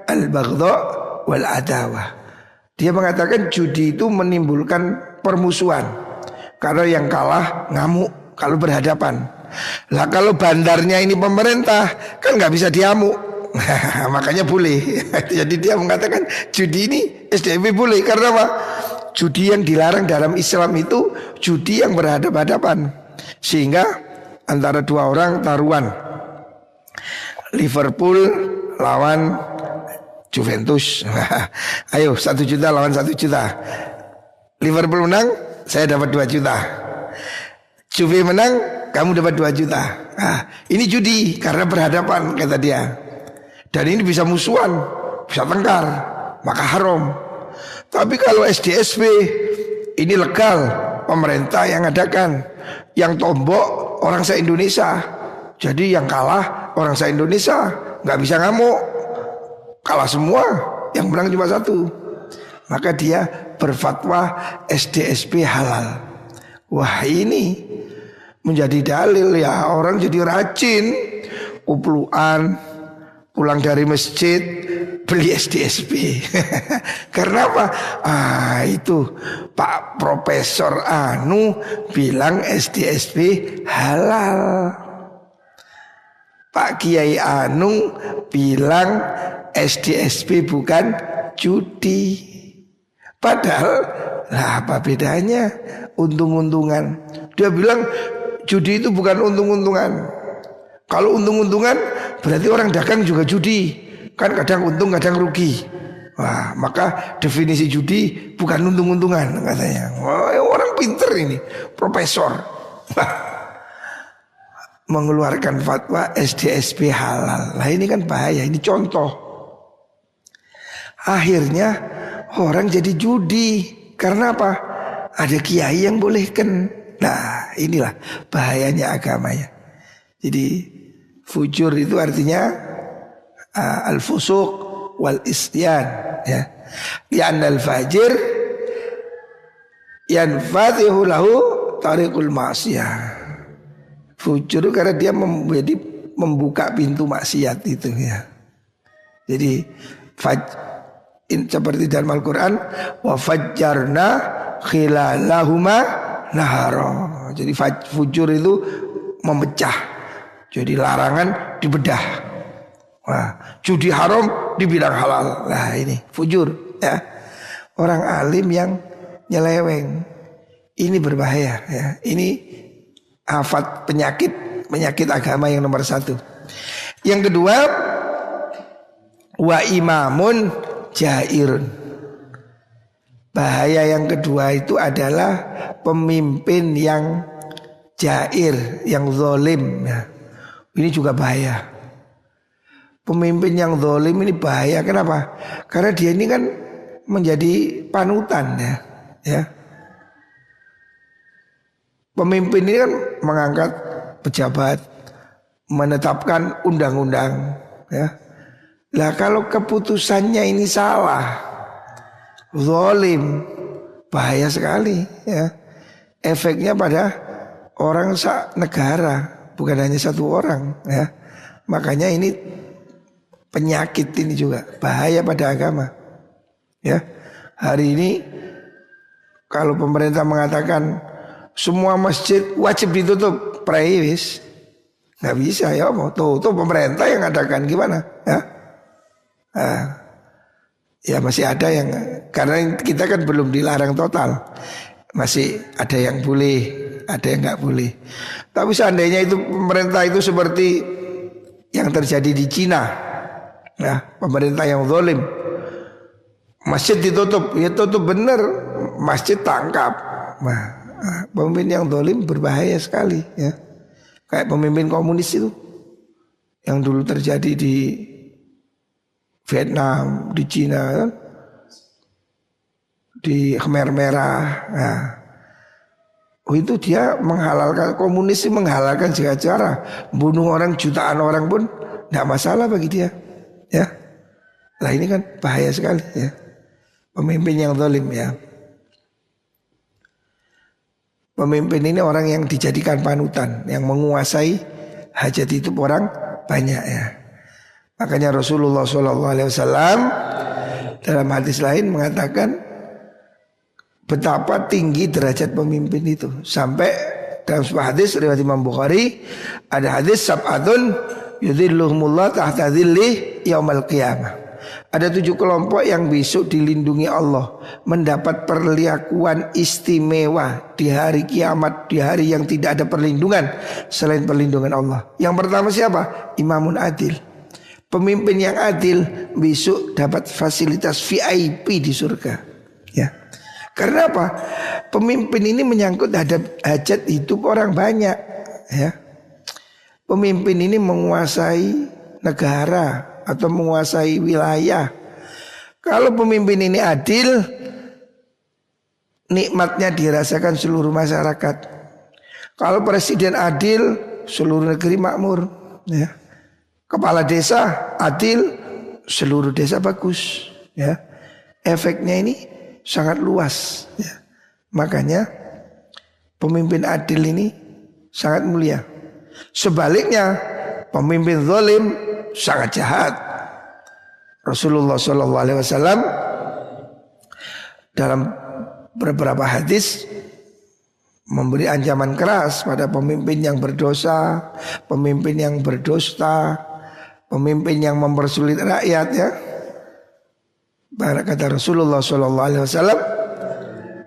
al-baghdha wal adawah. Dia mengatakan judi itu menimbulkan permusuhan. Karena yang kalah ngamuk kalau berhadapan. Lah kalau bandarnya ini pemerintah kan nggak bisa diamuk. Makanya boleh. Jadi dia mengatakan judi ini SDP boleh. Karena apa? Judi yang dilarang dalam Islam itu judi yang berhadapan-hadapan. Sehingga antara 2 orang taruhan, Liverpool lawan Juventus. Ayo 1 juta lawan 1 juta. Liverpool menang, saya dapat 2 juta. Juve menang, kamu dapat 2 juta. Nah, ini judi karena berhadapan kata dia. Dan ini bisa musuhan, bisa tengkar, maka haram. Tapi kalau SDSP ini legal, pemerintah yang adakan, yang tombok orang se-Indonesia. Jadi yang kalah orang se-Indonesia, nggak bisa ngamuk. Kalah semua, yang menang cuma satu. Maka dia berfatwa SDSP halal. Wah, ini menjadi dalil ya, orang jadi rajin upluan, pulang dari masjid beli SDSP. Karena apa? Itu Pak Profesor Anu bilang SDSP halal. Pak Kiai Anu bilang SDSP bukan judi. Padahal lah apa bedanya? Untung-untungan. Dia bilang judi itu bukan untung-untungan. Kalau untung-untungan berarti orang dagang juga judi. Kan kadang untung kadang rugi. Wah, maka definisi judi bukan untung-untungan katanya. Wah, orang pinter ini, profesor. Mengeluarkan fatwa SDSP halal. Lah ini kan bahaya, ini contoh. Akhirnya orang jadi judi. Karena apa? Ada kiai yang bolehkan. Nah, inilah bahayanya agama ya. Jadi fujur itu artinya al-fusuq wal isyan ya. Li'anna al-fajir yanfatihu lahu tariqul ma'siyah. Fujur karena dia membuka pintu maksiat itu ya. Jadi seperti dalam Al-Quran, wa fajjarna khilalahuma nahara. Jadi fujur itu memecah. Jadi larangan dibedah. Wah, judi haram dibilang halal. Nah ini fujur ya. Orang alim yang nyeleweng. Ini berbahaya ya. Ini afat penyakit agama yang nomor satu. Yang kedua, wa imamun jairun. Bahaya yang kedua itu adalah pemimpin yang jair, yang zalim ya. Ini juga bahaya. Pemimpin yang zalim ini bahaya. Kenapa? Karena dia ini kan menjadi panutan ya. Ya. Pemimpin ini kan mengangkat pejabat, menetapkan undang-undang ya. Lah kalau keputusannya ini salah, zalim, bahaya sekali ya. Efeknya pada orang negara, bukan hanya satu orang ya. Makanya ini penyakit ini juga bahaya pada agama ya. Hari ini kalau pemerintah mengatakan semua masjid wajib ditutup, praiwis nggak bisa ya, mau tuh pemerintah yang ngadakan gimana ya? Ya masih ada yang, karena kita kan belum dilarang total, masih ada yang boleh, ada yang nggak boleh. Tapi seandainya itu pemerintah itu seperti yang terjadi di Cina, ya pemerintah yang zalim, masjid ditutup, ya tutup bener, masjid tangkap. Nah, pemimpin yang zalim berbahaya sekali ya. Kayak pemimpin komunis itu yang dulu terjadi di Vietnam, di Cina kan, di Khmer Merah. Nah, itu dia menghalalkan, komunis itu menghalalkan segala cara, bunuh orang jutaan orang pun tidak masalah bagi dia ya. Nah ini kan bahaya sekali ya, pemimpin yang zalim ya. Pemimpin ini orang yang dijadikan panutan, yang menguasai hajat hidup orang banyak ya. Makanya Rasulullah SAW dalam hadis lain mengatakan betapa tinggi derajat pemimpin itu. Sampai dalam sebuah hadis riwayat Imam Bukhari, ada hadis sab'atun yudhilluhumullah tahta dhilli yaumal qiyamah. Ada 7 kelompok yang besok dilindungi Allah, mendapat perlakuan istimewa di hari kiamat, di hari yang tidak ada perlindungan selain perlindungan Allah. Yang pertama siapa? Imamun adil. Pemimpin yang adil besok dapat fasilitas VIP di surga. Ya. Karena apa? Pemimpin ini menyangkut hajat hidup orang banyak. Ya. Pemimpin ini menguasai negara atau menguasai wilayah. Kalau pemimpin ini adil, nikmatnya dirasakan seluruh masyarakat. Kalau presiden adil, seluruh negeri makmur, ya. Kepala desa adil, seluruh desa bagus, ya. Efeknya ini sangat luas, ya. Makanya pemimpin adil ini sangat mulia. Sebaliknya pemimpin zalim sangat jahat. Rasulullah SAW dalam beberapa hadis memberi ancaman keras pada pemimpin yang berdosa, pemimpin yang berdusta, pemimpin yang mempersulit rakyat, ya. Kata Rasulullah SAW,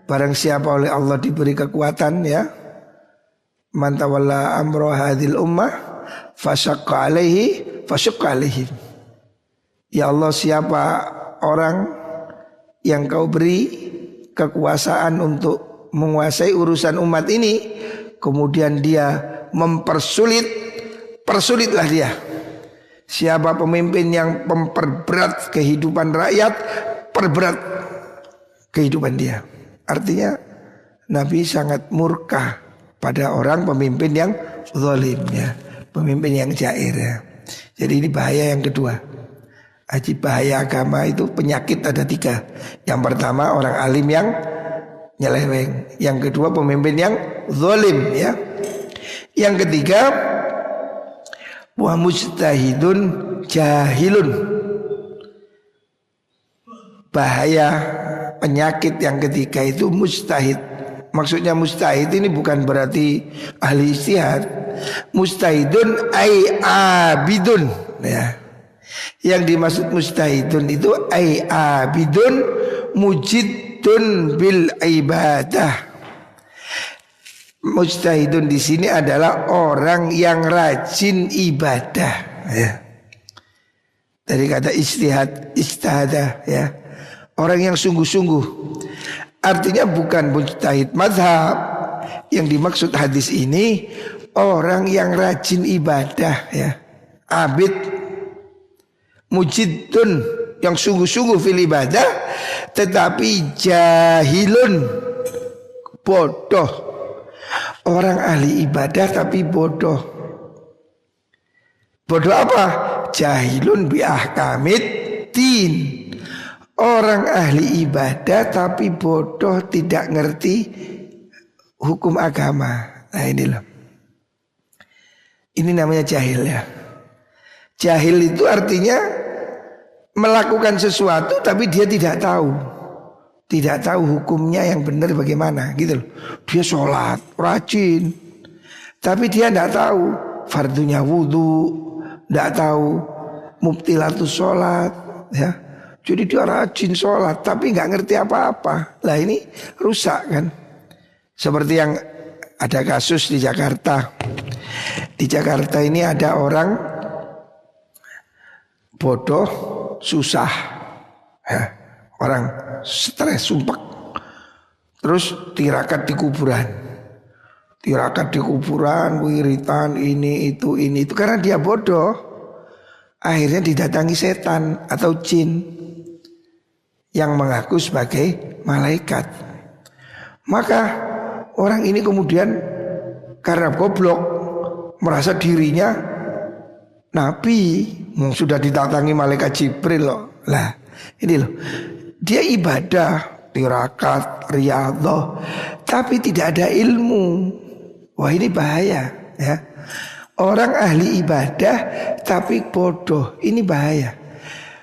barang siapa oleh Allah diberi kekuatan, ya, man tawalla amra hadhil ummah fasyaqqa alaihi. Ya Allah, siapa orang yang kau beri kekuasaan untuk menguasai urusan umat ini, kemudian dia persulitlah dia. Siapa pemimpin yang memperberat kehidupan rakyat, perberat kehidupan dia. Artinya Nabi sangat murka pada orang pemimpin yang zalim, ya, pemimpin yang jair, ya. Jadi ini bahaya yang kedua. Bahaya agama itu penyakit ada 3. Yang pertama orang alim yang nyeleweng. Yang kedua pemimpin yang zalim, ya. Yang ketiga wa mujtahidun jahilun. Bahaya penyakit yang ketiga itu mujtahid. Maksudnya mujtahid ini bukan berarti ahli ijtihad. Mujtahidun ay abidun, ya. Yang dimaksud mujtahidun itu ay abidun mujidun bil ibadah. Mujtahidun di sini adalah orang yang rajin ibadah, ya. Dari kata istihada, ya. Orang yang sungguh-sungguh. Artinya bukan mujtahid mazhab. Yang dimaksud hadis ini orang yang rajin ibadah, ya. Abid, mujidun, yang sungguh-sungguh fil ibadah, tetapi jahilun, bodoh. Orang ahli ibadah tapi bodoh. Bodoh apa? Jahilun bi ahkamid din. Orang ahli ibadah tapi bodoh, tidak ngerti hukum agama. Nah inilah, ini namanya jahil, ya. Jahil itu artinya melakukan sesuatu tapi dia tidak tahu. Tidak tahu hukumnya yang benar bagaimana, gitu loh. Dia sholat, rajin, tapi dia tidak tahu fardunya wudu, tidak tahu mubtilatus sholat, ya. Jadi dia rajin sholat tapi nggak ngerti apa-apa. Lah ini rusak, kan. Seperti yang ada kasus di Jakarta. Di Jakarta ini ada orang bodoh, susah, ya. Orang stres, sumpek, terus tirakat di kuburan. Tirakat di kuburan, wiritan, ini itu karena dia bodoh. Akhirnya didatangi setan atau jin yang mengaku sebagai malaikat. Maka orang ini kemudian karena goblok merasa dirinya nabi, sudah didatangi malaikat Jibril loh. Lah ini loh, dia ibadah, tirakat, riyadhah, tapi tidak ada ilmu. Wah ini bahaya, ya. Orang ahli ibadah tapi bodoh, ini bahaya.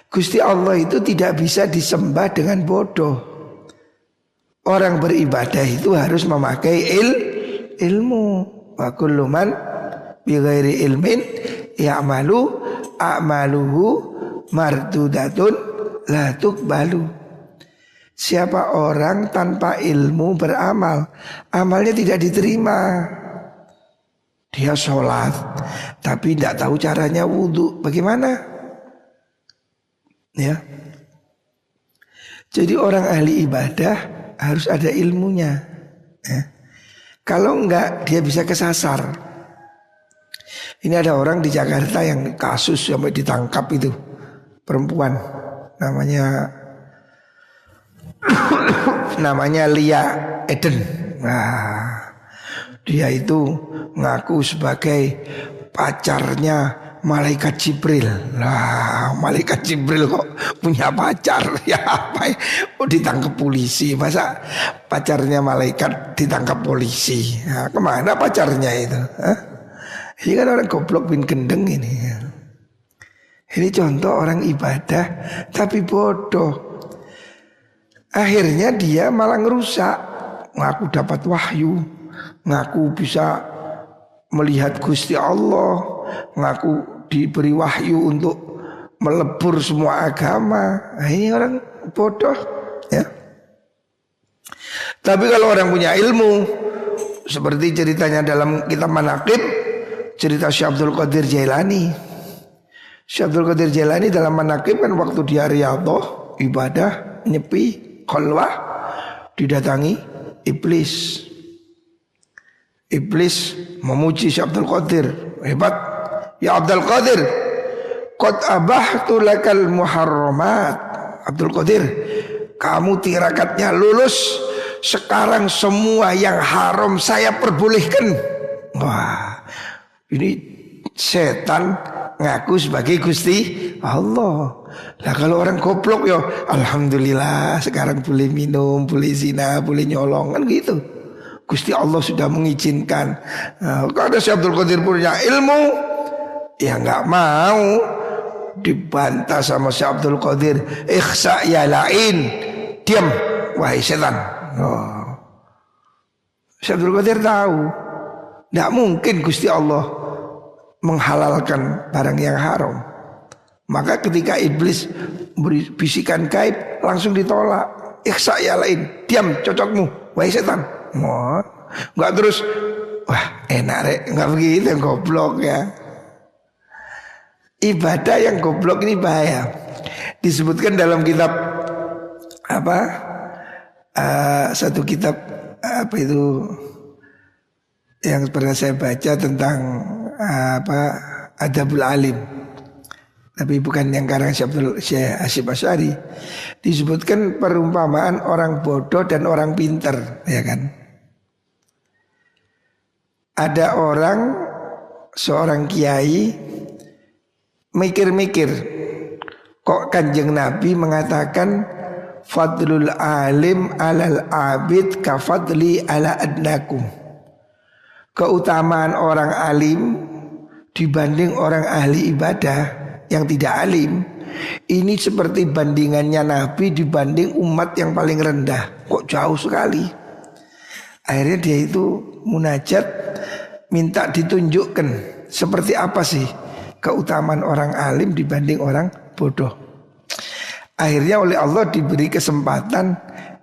Gusti Allah itu tidak bisa disembah dengan bodoh. Orang beribadah itu harus memakai ilmu. Wa kullu man bi ghairi ilmin ya'malu a'maluhu mardudatun la tuqbalu. Siapa orang tanpa ilmu beramal, amalnya tidak diterima. Dia sholat tapi tidak tahu caranya wudu, bagaimana? Ya. Jadi orang ahli ibadah harus ada ilmunya, ya. Kalau enggak dia bisa kesasar. Ini ada orang di Jakarta yang kasus sampai ditangkap itu, perempuan namanya Lia Eden. Nah, Dia itu ngaku sebagai pacarnya malaikat Jibril. Lah, malaikat Jibril kok punya pacar? Ya apa ya? Oh, ditangkap polisi. Masa pacarnya malaikat ditangkap polisi? Nah, kemana pacarnya itu? Hah? Ini kan orang goblok bin gendeng ini. Ini contoh orang ibadah tapi bodoh. Akhirnya dia malah ngerusak. Ngaku dapat wahyu, ngaku bisa melihat Gusti Allah, ngaku diberi wahyu untuk melebur semua agama. Nah, ini orang bodoh ya. Tapi kalau orang punya ilmu, seperti ceritanya dalam kitab Manaqib, cerita Syekh Abdul Qadir Jailani. Syekh Abdul Qadir Jailani dalam Manaqib kan waktu dia riyadhah, ibadah, nyepi, khalwah, didatangi iblis. Iblis memuji Syekh Abdul Qadir, hebat. Ya Abdul Qadir, qad abahtu lakal muharramat. Abdul Qadir, kamu tirakatnya lulus. Sekarang semua yang haram saya perbolehkan. Wah, ini setan ngaku sebagai Gusti Allah. Lah kalau orang goblok ya alhamdulillah sekarang boleh minum, boleh zina, boleh nyolong kan gitu. Gusti Allah sudah mengizinkan. Nah, kalau Syekh Abdul Qadir punya ilmu, ya nggak mau dibantah sama Syekh Abdul Qadir. Ikhsa ya lain, diam wahai setan. Oh. Syekh Abdul Qadir tahu, nggak mungkin Gusti Allah menghalalkan barang yang haram. Maka ketika iblis beri bisikan gaib langsung ditolak. Ikhsa ya lain, diam cocokmu wahai setan. Oh, enggak terus wah enak rek, enggak begitu yang goblok ya. Ibadah yang goblok ini bahaya. Disebutkan dalam kitab apa? Satu kitab apa itu yang pernah saya baca tentang apa Adabul Alim. Tapi bukan yang karang Syekh Hasyim Asy'ari. Disebutkan perumpamaan orang bodoh dan orang pinter, ya kan? Ada orang, seorang kiai mikir-mikir, kok Kanjeng Nabi mengatakan fadlul alim alal abid kafadli ala adnakum. Keutamaan orang alim dibanding orang ahli ibadah yang tidak alim, ini seperti bandingannya Nabi dibanding umat yang paling rendah. Kok jauh sekali. Akhirnya dia itu munajat, minta ditunjukkan seperti apa sih keutamaan orang alim dibanding orang bodoh. Akhirnya oleh Allah diberi kesempatan,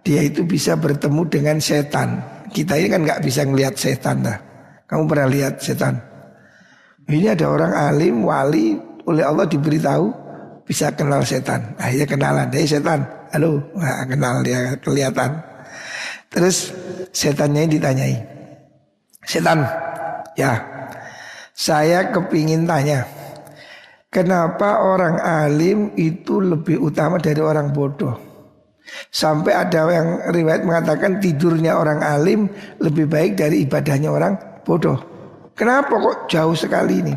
dia itu bisa bertemu dengan setan. Kita ini kan gak bisa ngelihat setan. Nah, kamu pernah lihat setan? Ini ada orang alim, wali, oleh Allah diberitahu bisa kenal setan. Akhirnya kenalan, "Hei setan, halo." Nah, kenal dia, kelihatan. Terus setannya ditanyai, "Setan, ya saya kepingin tanya, kenapa orang alim itu lebih utama dari orang bodoh? Sampai ada yang riwayat mengatakan tidurnya orang alim lebih baik dari ibadahnya orang bodoh. Kenapa kok jauh sekali ini?"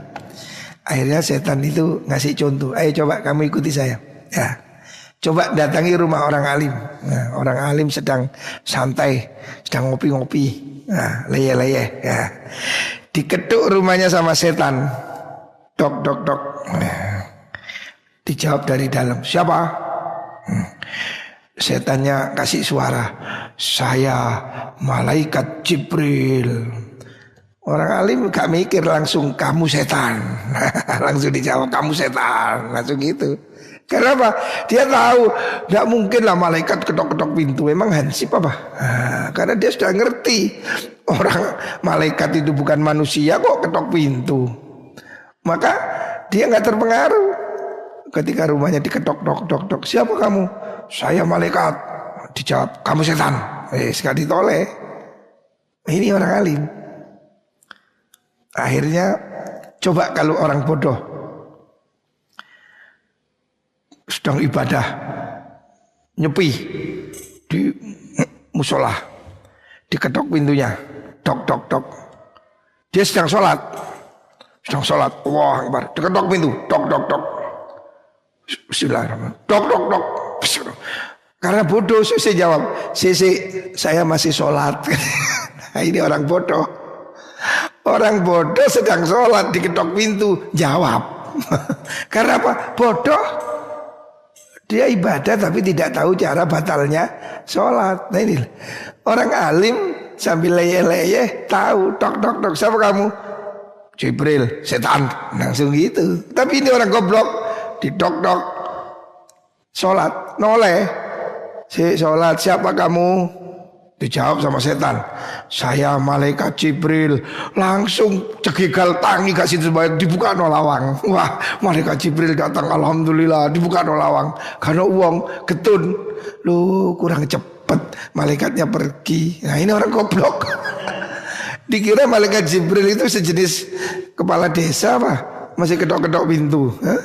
Akhirnya setan itu ngasih contoh. "Ayo coba kamu ikuti saya. Ya, coba datangi rumah orang alim. Nah, orang alim sedang santai, sedang ngopi-ngopi. Nah, leye-leye. Ya. Diketuk rumahnya sama setan. Dok, dok, dok. Nah, dijawab dari dalam. Siapa? Setannya kasih suara. "Saya malaikat Jibril." Orang alim gak mikir, langsung "kamu setan." Langsung dijawab "kamu setan." Langsung gitu. Kenapa? Dia tahu gak mungkin lah malaikat ketok-ketok pintu. Emang hansip apa? Nah, karena dia sudah ngerti orang malaikat itu bukan manusia kok ketok pintu. Maka dia gak terpengaruh. Ketika rumahnya diketok tok tok tok, "Siapa kamu?" "Saya malaikat." Dijawab "kamu setan." Sekali toleh. Ini orang alim. Akhirnya coba kalau orang bodoh sedang ibadah, nyepi di musola, diketok pintunya, tok tok tok. Dia sedang sholat. Wah, Akbar. Ketok pintu. Tok. Bismillahirrahmanirrahim. Tok. Karena bodoh saya jawab, saya masih sholat. Nah, ini orang bodoh. Orang bodoh sedang sholat, diketok pintu, jawab. Karena apa? Bodoh. Dia ibadah tapi tidak tahu cara batalnya sholat. Nah ini orang alim sambil leye-leye tahu. Tok. Siapa kamu? Jibril, setan. Langsung gitu. Tapi ini orang goblok, ditok-tok. Sholat, noleh. Sholat, siapa kamu? Dijawab sama setan, saya malaikat Jibril. Langsung cegigal tangi kasih terbaik, dibuka no lawang. Wah, malaikat Jibril datang, alhamdulillah, dibuka no lawang. Karena uang ketun, lu kurang cepet, malaikatnya pergi. Nah ini orang goblok. Dikira malaikat Jibril itu sejenis kepala desa apa? Masih kedok-kedok pintu. Hah?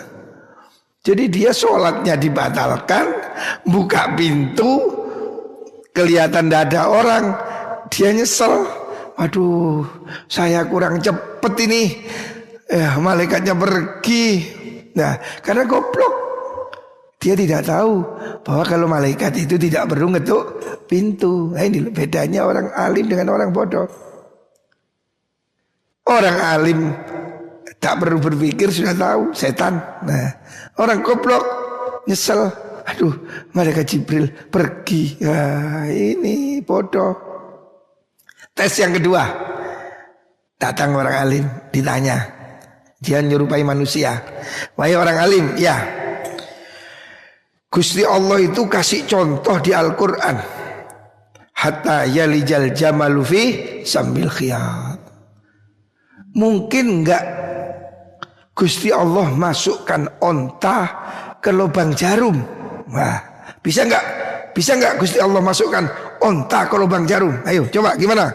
Jadi dia sholatnya dibatalkan, buka pintu, kelihatan tidak ada orang, dia nyesel. Waduh, saya kurang cepet ini, malaikatnya pergi. Nah, karena goblok, dia tidak tahu bahwa kalau malaikat itu tidak perlu ngetuk pintu. Nah ini bedanya orang alim dengan orang bodoh. Orang alim tak perlu berpikir sudah tahu setan. Nah, orang goblok nyesel. Aduh, malaikat Jibril pergi. Nah, ini bodoh. Tes yang kedua. Datang orang alim, ditanya. Dia menyerupai manusia. Wahai orang alim, ya. Gusti Allah itu kasih contoh di Al-Quran. Hatta yalijal jamalu fi sambil khiyat. Mungkin enggak Gusti Allah masukkan onta ke lubang jarum. Wah, bisa enggak? Bisa enggak Gusti Allah masukkan onta ke lubang jarum? Ayo, coba gimana?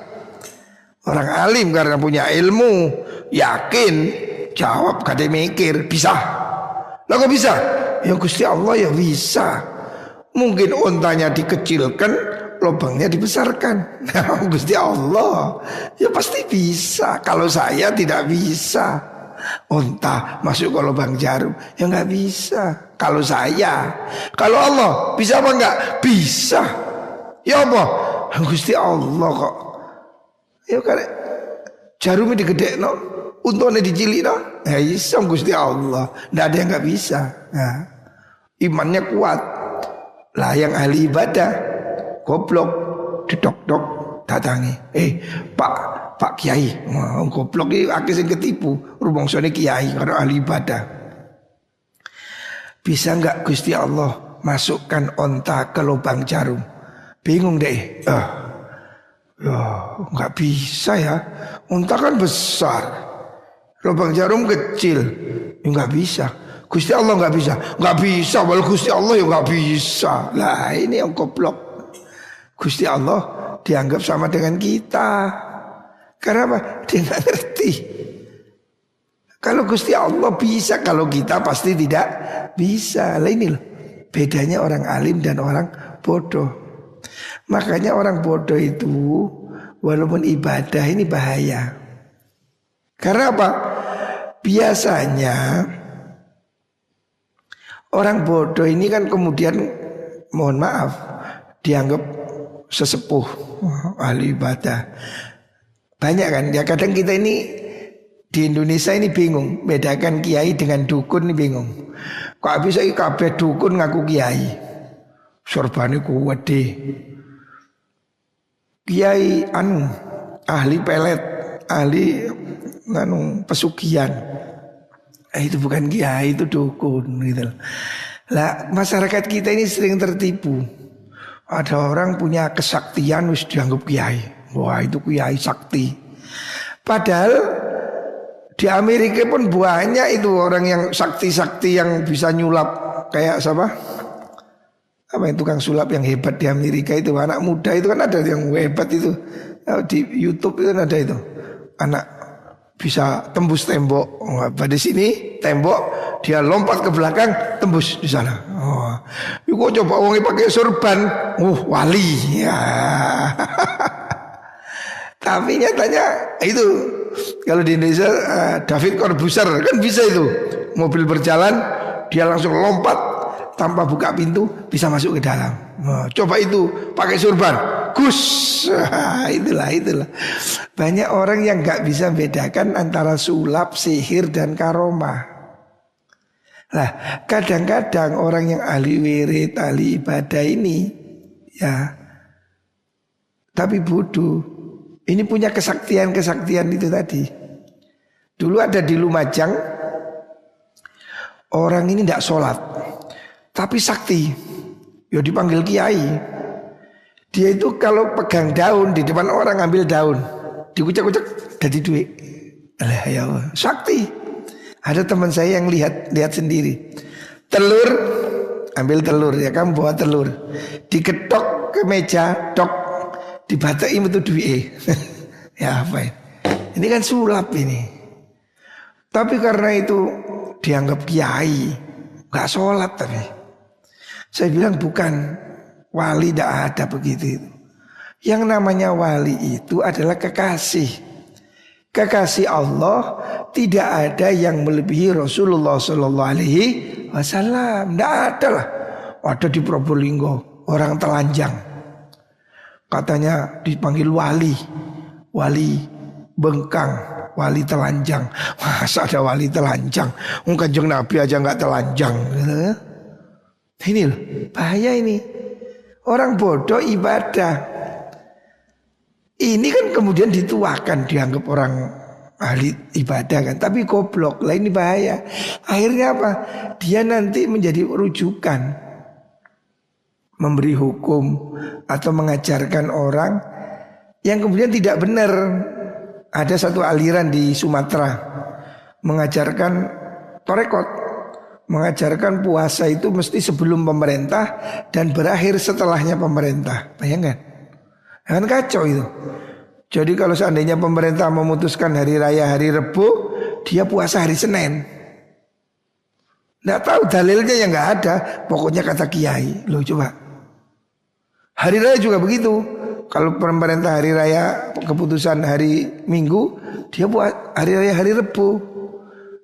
Orang alim karena punya ilmu, yakin, jawab, gak ada mikir, bisa. Lah kok bisa? Ya Gusti Allah ya bisa. Mungkin ontanya dikecilkan, lubangnya dibesarkan. Nah, Gusti Allah ya pasti bisa. Kalau saya tidak bisa, onta masuk ke lubang jarum, ya nggak bisa. Kalau saya, kalau Allah bisa apa enggak? Bisa. Ya apa? Gusti Allah kok. Ya kan jarumnya digede no, untune dicilik no. Ya iso Gusti Allah. Nggak ada yang nggak bisa. Nah, imannya kuat. Lah yang ahli ibadah goblok didok-dok datangi. Pak Kiai, goblok iki akeh sing ketipu. Rumangsane Kiai karo ahli ibadah. Bisa enggak Gusti Allah masukkan onta ke lubang jarum? Bingung deh. Ya, enggak bisa ya. Onta kan besar. Lubang jarum kecil. Enggak bisa. Gusti Allah enggak bisa. Enggak bisa, walau Gusti Allah ya enggak bisa. Lah ini yang goblok. Gusti Allah dianggap sama dengan kita. Karena apa? Dia nggak ngerti. Kalau Gusti Allah bisa, kalau kita pasti tidak bisa. Lah ini loh bedanya orang alim dan orang bodoh. Makanya orang bodoh itu walaupun ibadah ini bahaya. Karena apa? Biasanya orang bodoh ini kan kemudian mohon maaf dianggap sesepuh, ahli ibadah. Banyak kan, ya kadang kita ini di Indonesia ini bingung bedakan kiai dengan dukun ini bingung. Kok bisa kabeh dukun ngaku kiai? Sorbane kuwat deh. Kiai ahli pelet, ahli pesugihan. Itu bukan kiai, itu dukun gitu. Lah masyarakat kita ini sering tertipu. Ada orang punya kesaktian wis dianggap kiai. Wah itu kiai sakti. Padahal di Amerika pun banyak itu orang yang sakti-sakti yang bisa nyulap. Kayak siapa? Apa yang tukang sulap yang hebat di Amerika itu. Anak muda itu kan ada yang hebat itu. Di YouTube itu kan ada itu. Anak bisa tembus tembok. Pada sini tembok, dia lompat ke belakang, tembus di sana. Oh, kok coba orangnya pakai sorban, wali ya. Tapi nyatanya itu kalau di Indonesia David Corbuzier kan bisa itu. Mobil berjalan dia langsung lompat tanpa buka pintu bisa masuk ke dalam. Coba itu pakai surban, gus. Itulah. Banyak orang yang nggak bisa bedakan antara sulap, sihir dan karomah. Lah, kadang-kadang orang yang ahli wirid, ahli ibadah ini ya, tapi bodoh. Ini punya kesaktian itu tadi. Dulu ada di Lumajang, orang ini tidak sholat, tapi sakti. Ya dipanggil kiai. Dia itu kalau pegang daun di depan orang ambil daun, dikucak-kucak jadi duit. Alah ya Allah, sakti. Ada teman saya yang lihat sendiri. Telur, ambil telur ya, kamu bawa telur, diketok ke meja, tok, dibatai itu duit. Ya apa ini? Ini kan sulap ini. Tapi karena itu dianggap kiai, nggak sholat tapi. Saya bilang bukan, wali tidak ada begitu itu. Yang namanya wali itu adalah kekasih. Kekasih Allah tidak ada yang melebihi Rasulullah Sallallahu Alaihi Wasallam. Tidak ada lah. Ada di Probolinggo orang telanjang, katanya dipanggil wali bengkang, wali telanjang. Masa ada wali telanjang? Kanjeng Nabi aja nggak telanjang. Ini loh bahaya ini. Orang bodoh ibadah. Ini kan kemudian dituakan, dianggap orang ahli ibadah kan, tapi goblok lah, ini bahaya. Akhirnya apa? Dia nanti menjadi rujukan, memberi hukum atau mengajarkan orang yang kemudian tidak benar. Ada satu aliran di Sumatera mengajarkan torekot, mengajarkan puasa itu mesti sebelum pemerintah dan berakhir setelahnya pemerintah. Bayangkan. Kan kacau itu. Jadi kalau seandainya pemerintah memutuskan hari raya hari Rebu, dia puasa hari Senin. Nggak tahu dalilnya yang nggak ada. Pokoknya kata kiai. Loh coba. Hari raya juga begitu. Kalau pemerintah hari raya keputusan hari Minggu, dia buat hari raya hari Rebu.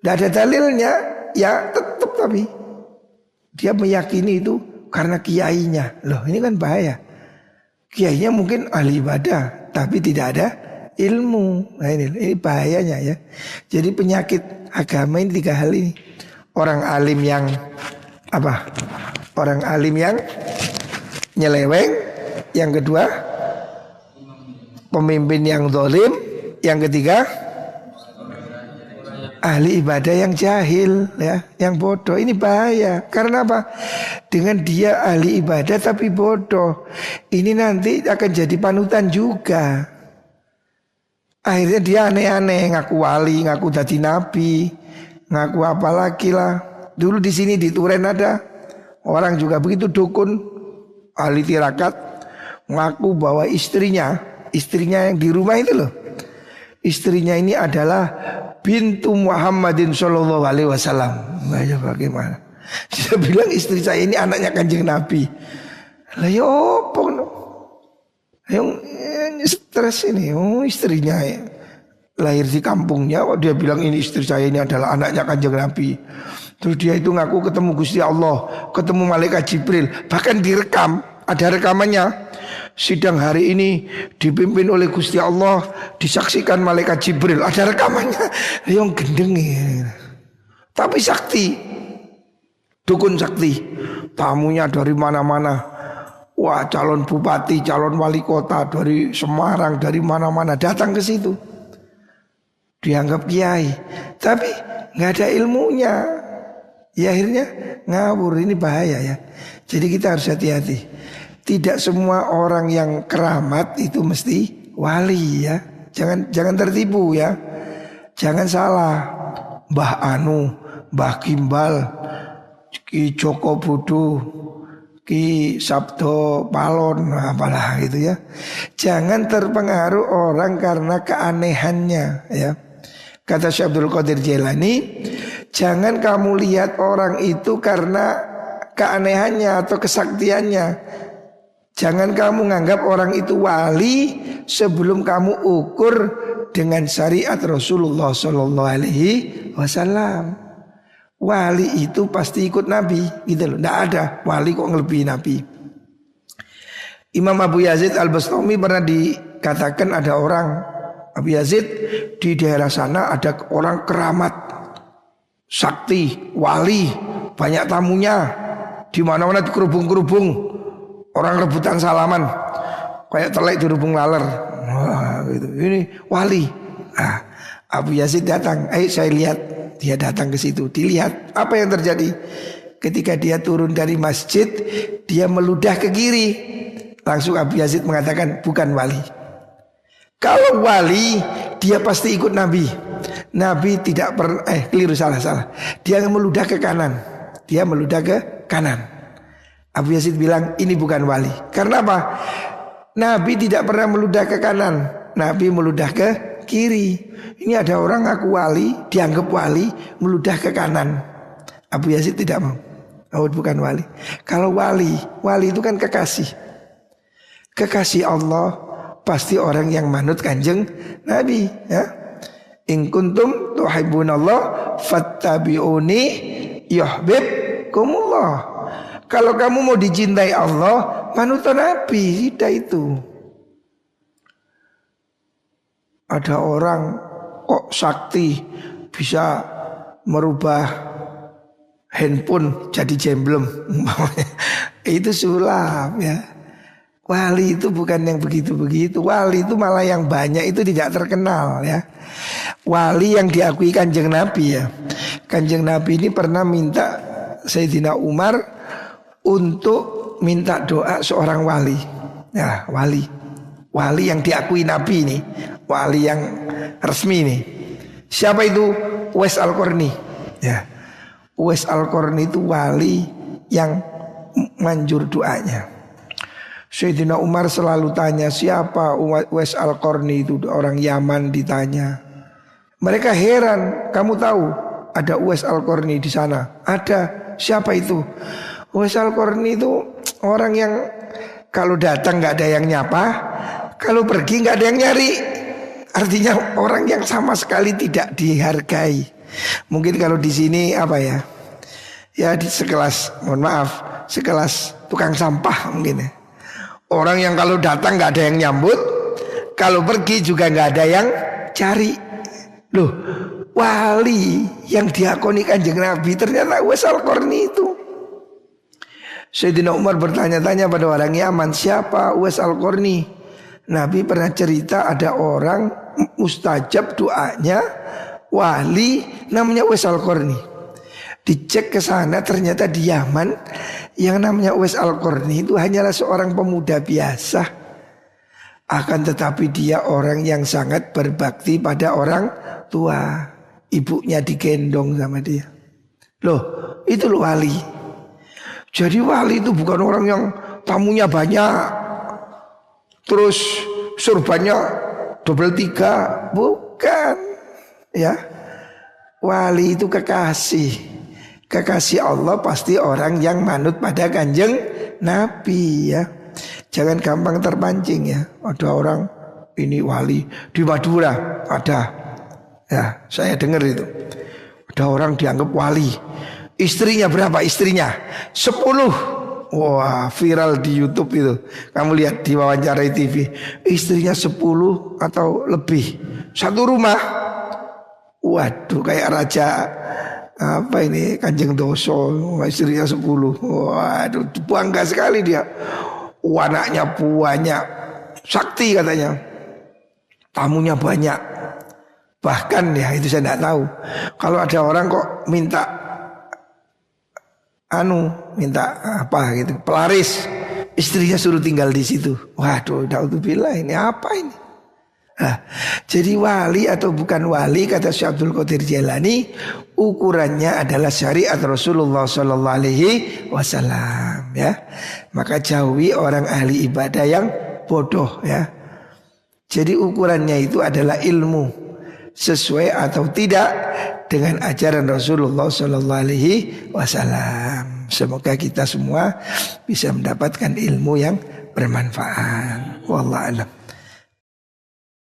Nggak ada dalilnya. Ya tetap tapi dia meyakini itu karena kiainya. Loh ini kan bahaya. Kiainya mungkin ahli ibadah, tapi tidak ada ilmu. Nah ini bahayanya ya. Jadi penyakit agama ini 3 hal ini. Orang alim yang apa? Orang alim yang nyeleweng. Yang kedua, pemimpin yang zalim. Yang ketiga, ahli ibadah yang jahil ya, yang bodoh. Ini bahaya. Karena apa? Dengan dia ahli ibadah tapi bodoh, ini nanti akan jadi panutan juga. Akhirnya dia aneh-aneh, ngaku wali, ngaku jadi nabi, ngaku apa lagi lah. Dulu di sini di Turen ada orang juga begitu, dukun, ahli tirakat, ngaku bahwa istrinya yang di rumah itu loh, istrinya ini adalah bintu Muhammadin Sallallahu Alaihi Wasallam. Bagaimana? Dia bilang istri saya ini anaknya Kanjeng Nabi. Lah ya apa no? Yang stres ini, istrinya ya. Lahir di kampungnya, dia bilang ini istri saya ini adalah anaknya Kanjeng Nabi. Terus dia itu ngaku ketemu Gusti Allah, ketemu malaikat Jibril, bahkan direkam, ada rekamannya. Sidang hari ini dipimpin oleh Gusti Allah, disaksikan malaikat Jibril, ada rekamannya. Yang gendeng ya. Tapi sakti, dukun sakti, tamunya dari mana-mana. Wah, calon bupati, calon wali kota dari Semarang, dari mana-mana datang ke situ. Dianggap kiai, tapi nggak ada ilmunya. Ya akhirnya ngawur, ini bahaya ya. Jadi kita harus hati-hati. Tidak semua orang yang keramat itu mesti wali ya. Jangan tertipu ya. Jangan salah. Mbah Anu, Mbah Gimbal, Ki Joko Budu, Ki Sabdo Palon, apalah gitu ya. Jangan terpengaruh orang karena keanehannya ya. Kata Syekh Abdul Qadir Jailani, jangan kamu lihat orang itu karena keanehannya atau kesaktiannya. Jangan kamu nganggap orang itu wali sebelum kamu ukur dengan syariat Rasulullah Sallallahu Alaihi Wasallam. Wali itu pasti ikut Nabi, gitu loh. Tidak ada wali kok ngelebihi Nabi. Imam Abu Yazid Al-Bastami pernah dikatakan ada orang, Abu Yazid, di daerah sana ada orang keramat, sakti, wali, banyak tamunya, di mana-mana kerubung-kerubung, orang rebutan salaman, kayak telek di rubung laler. Wah, gitu. Ini wali. Nah, Abu Yazid datang, saya lihat. Dia datang ke situ, dilihat apa yang terjadi. Ketika dia turun dari masjid, dia meludah ke kiri. Langsung Abu Yazid mengatakan bukan wali. Kalau wali, dia pasti ikut Nabi. Nabi tidak pernah, keliru, salah. Dia meludah ke kanan. Dia meludah ke kanan. Abu Yazid bilang ini bukan wali. Karena apa? Nabi tidak pernah meludah ke kanan. Nabi meludah ke kiri. Ini ada orang ngaku wali, dianggap wali, meludah ke kanan. Abu Yazid tidak mau. Oh, bukan wali. Kalau wali itu kan kekasih. Kekasih Allah pasti orang yang manut kanjeng Nabi, ya. In kuntum tuhibbunallah fattabi'uni yuhibbukumullah. Kalau kamu mau dicintai Allah, manut Nabi, tidak itu. Ada orang kok sakti bisa merubah handphone jadi jemblem. Itu sulap, ya. Wali itu bukan yang begitu-begitu. Wali itu malah yang banyak itu tidak terkenal, ya. Wali yang diakui Kanjeng Nabi, ya. Kanjeng Nabi ini pernah minta Sayyidina Umar untuk minta doa seorang wali. Ya, wali yang diakui Nabi ini, wali yang resmi nih. Siapa itu? Uwais Al-Qarni. Ya. Uwais Al-Qarni itu wali yang manjur doanya. Sayyidina Umar selalu tanya siapa Uwais Al-Qarni itu, orang Yaman ditanya. Mereka heran, kamu tahu ada Uwais Al-Qarni di sana? Ada. Siapa itu? Uwais Al-Qarni itu orang yang kalau datang nggak ada yang nyapa, kalau pergi nggak ada yang nyari. Artinya orang yang sama sekali tidak dihargai. Mungkin kalau di sini apa ya? Ya di sekelas, mohon maaf, sekelas tukang sampah mungkin ya. Orang yang kalau datang nggak ada yang nyambut, kalau pergi juga nggak ada yang cari. Loh, wali yang diakoni Kanjeng Nabi ternyata Uwais Al-Qarni itu. Sayyidina Umar bertanya-tanya pada orang Yaman, siapa Uwais Al-Qarni? Nabi pernah cerita ada orang mustajab doanya, wali namanya Uwais Al-Qarni. Dicek ke sana ternyata di Yaman yang namanya Uwais Al-Qarni itu hanyalah seorang pemuda biasa. Akan tetapi dia orang yang sangat berbakti pada orang tua. Ibunya digendong sama dia. Loh, itu loh wali. Jadi wali itu bukan orang yang tamunya banyak, terus surbannya double 3, bukan, ya. Wali itu kekasih Allah pasti orang yang manut pada Kanjeng Nabi, ya. Jangan gampang terpancing, ya. Ada orang ini wali di Madura, ada, ya. Saya dengar itu ada orang dianggap wali. Istrinya berapa? Istrinya 10. Wah, viral di YouTube itu. Kamu lihat di wawancarai TV. Istrinya 10 atau lebih. Satu rumah. Waduh, kayak raja apa ini, Kanjeng Doso. Istrinya 10. Waduh, bangga sekali dia. Anaknya banyak, sakti katanya. Tamunya banyak. Bahkan ya itu saya tidak tahu. Kalau ada orang kok minta apa gitu, pelaris, istrinya suruh tinggal di situ. Waduh, naudzubillah, ini apa ini? Nah, jadi wali atau bukan wali, kata Syekh Abdul Qadir Jailani, ukurannya adalah syariat Rasulullah Sallallahu Alaihi Wasallam, ya. Maka jauhi orang ahli ibadah yang bodoh, ya. Jadi ukurannya itu adalah ilmu, sesuai atau tidak dengan ajaran Rasulullah Sallallahu Alaihi Wasallam. Semoga kita semua bisa mendapatkan ilmu yang bermanfaat. Wallahu a'lam.